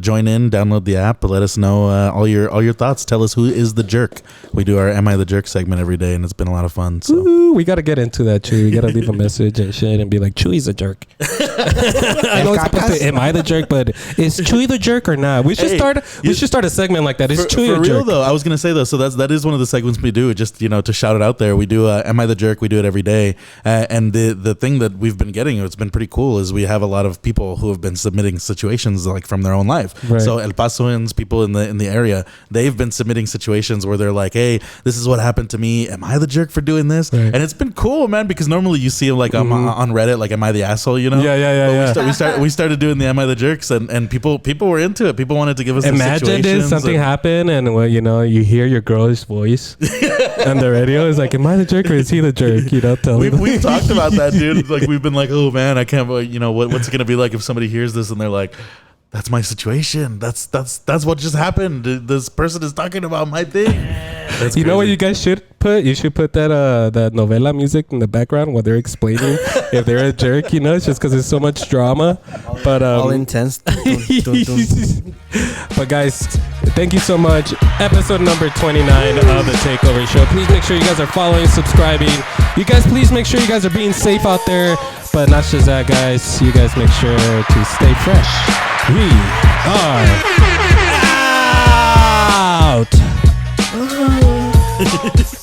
join in, download the app, let us know all your thoughts. Tell us who is the jerk. We do our Am I the Jerk segment every day, and it's been a lot of fun. So. Ooh, we got to get into that, Chuy. We got to leave a message and shit and be like, Chuy's a jerk. I know it's supposed to, am I the jerk, but is Chuy the jerk or not? We should start a segment like that. Is Chuy a jerk? For real, though, I was going to say, though, so that is one of the segments we do, just, to shout it out there. We do Am I the Jerk? We do it every day. And the thing that we've been getting, it's been pretty cool, is we have a lot of people who have been submitting situations like from their own life. Right. So El Pasoans, people in the area, they've been submitting situations where they're like, hey, this is what happened to me. Am I the jerk for doing this? Right. And it's been cool, man, because normally you see them like on Reddit, like, am I the asshole, Yeah. We started doing the Am I the Jerks, and people were into it. People wanted to give us imagine this, something happened, and you hear your girl's voice on the radio. It's like, am I the jerk or is he the jerk? We've talked about that, dude. It's like, we've been like, oh man, I can't, what's it gonna be like if somebody hears this and they're like, that's my situation. That's what just happened. This person is talking about my thing. That's you know what you guys should put? You should put that novela music in the background while they're explaining if they're a jerk. It's just because there's so much drama. But all intense. But guys, thank you so much. Episode number 29 of the Takeover Show. Please make sure you guys are following, subscribing. You guys, please make sure you guys are being safe out there. But not just that, guys. You guys make sure to stay fresh. We are out.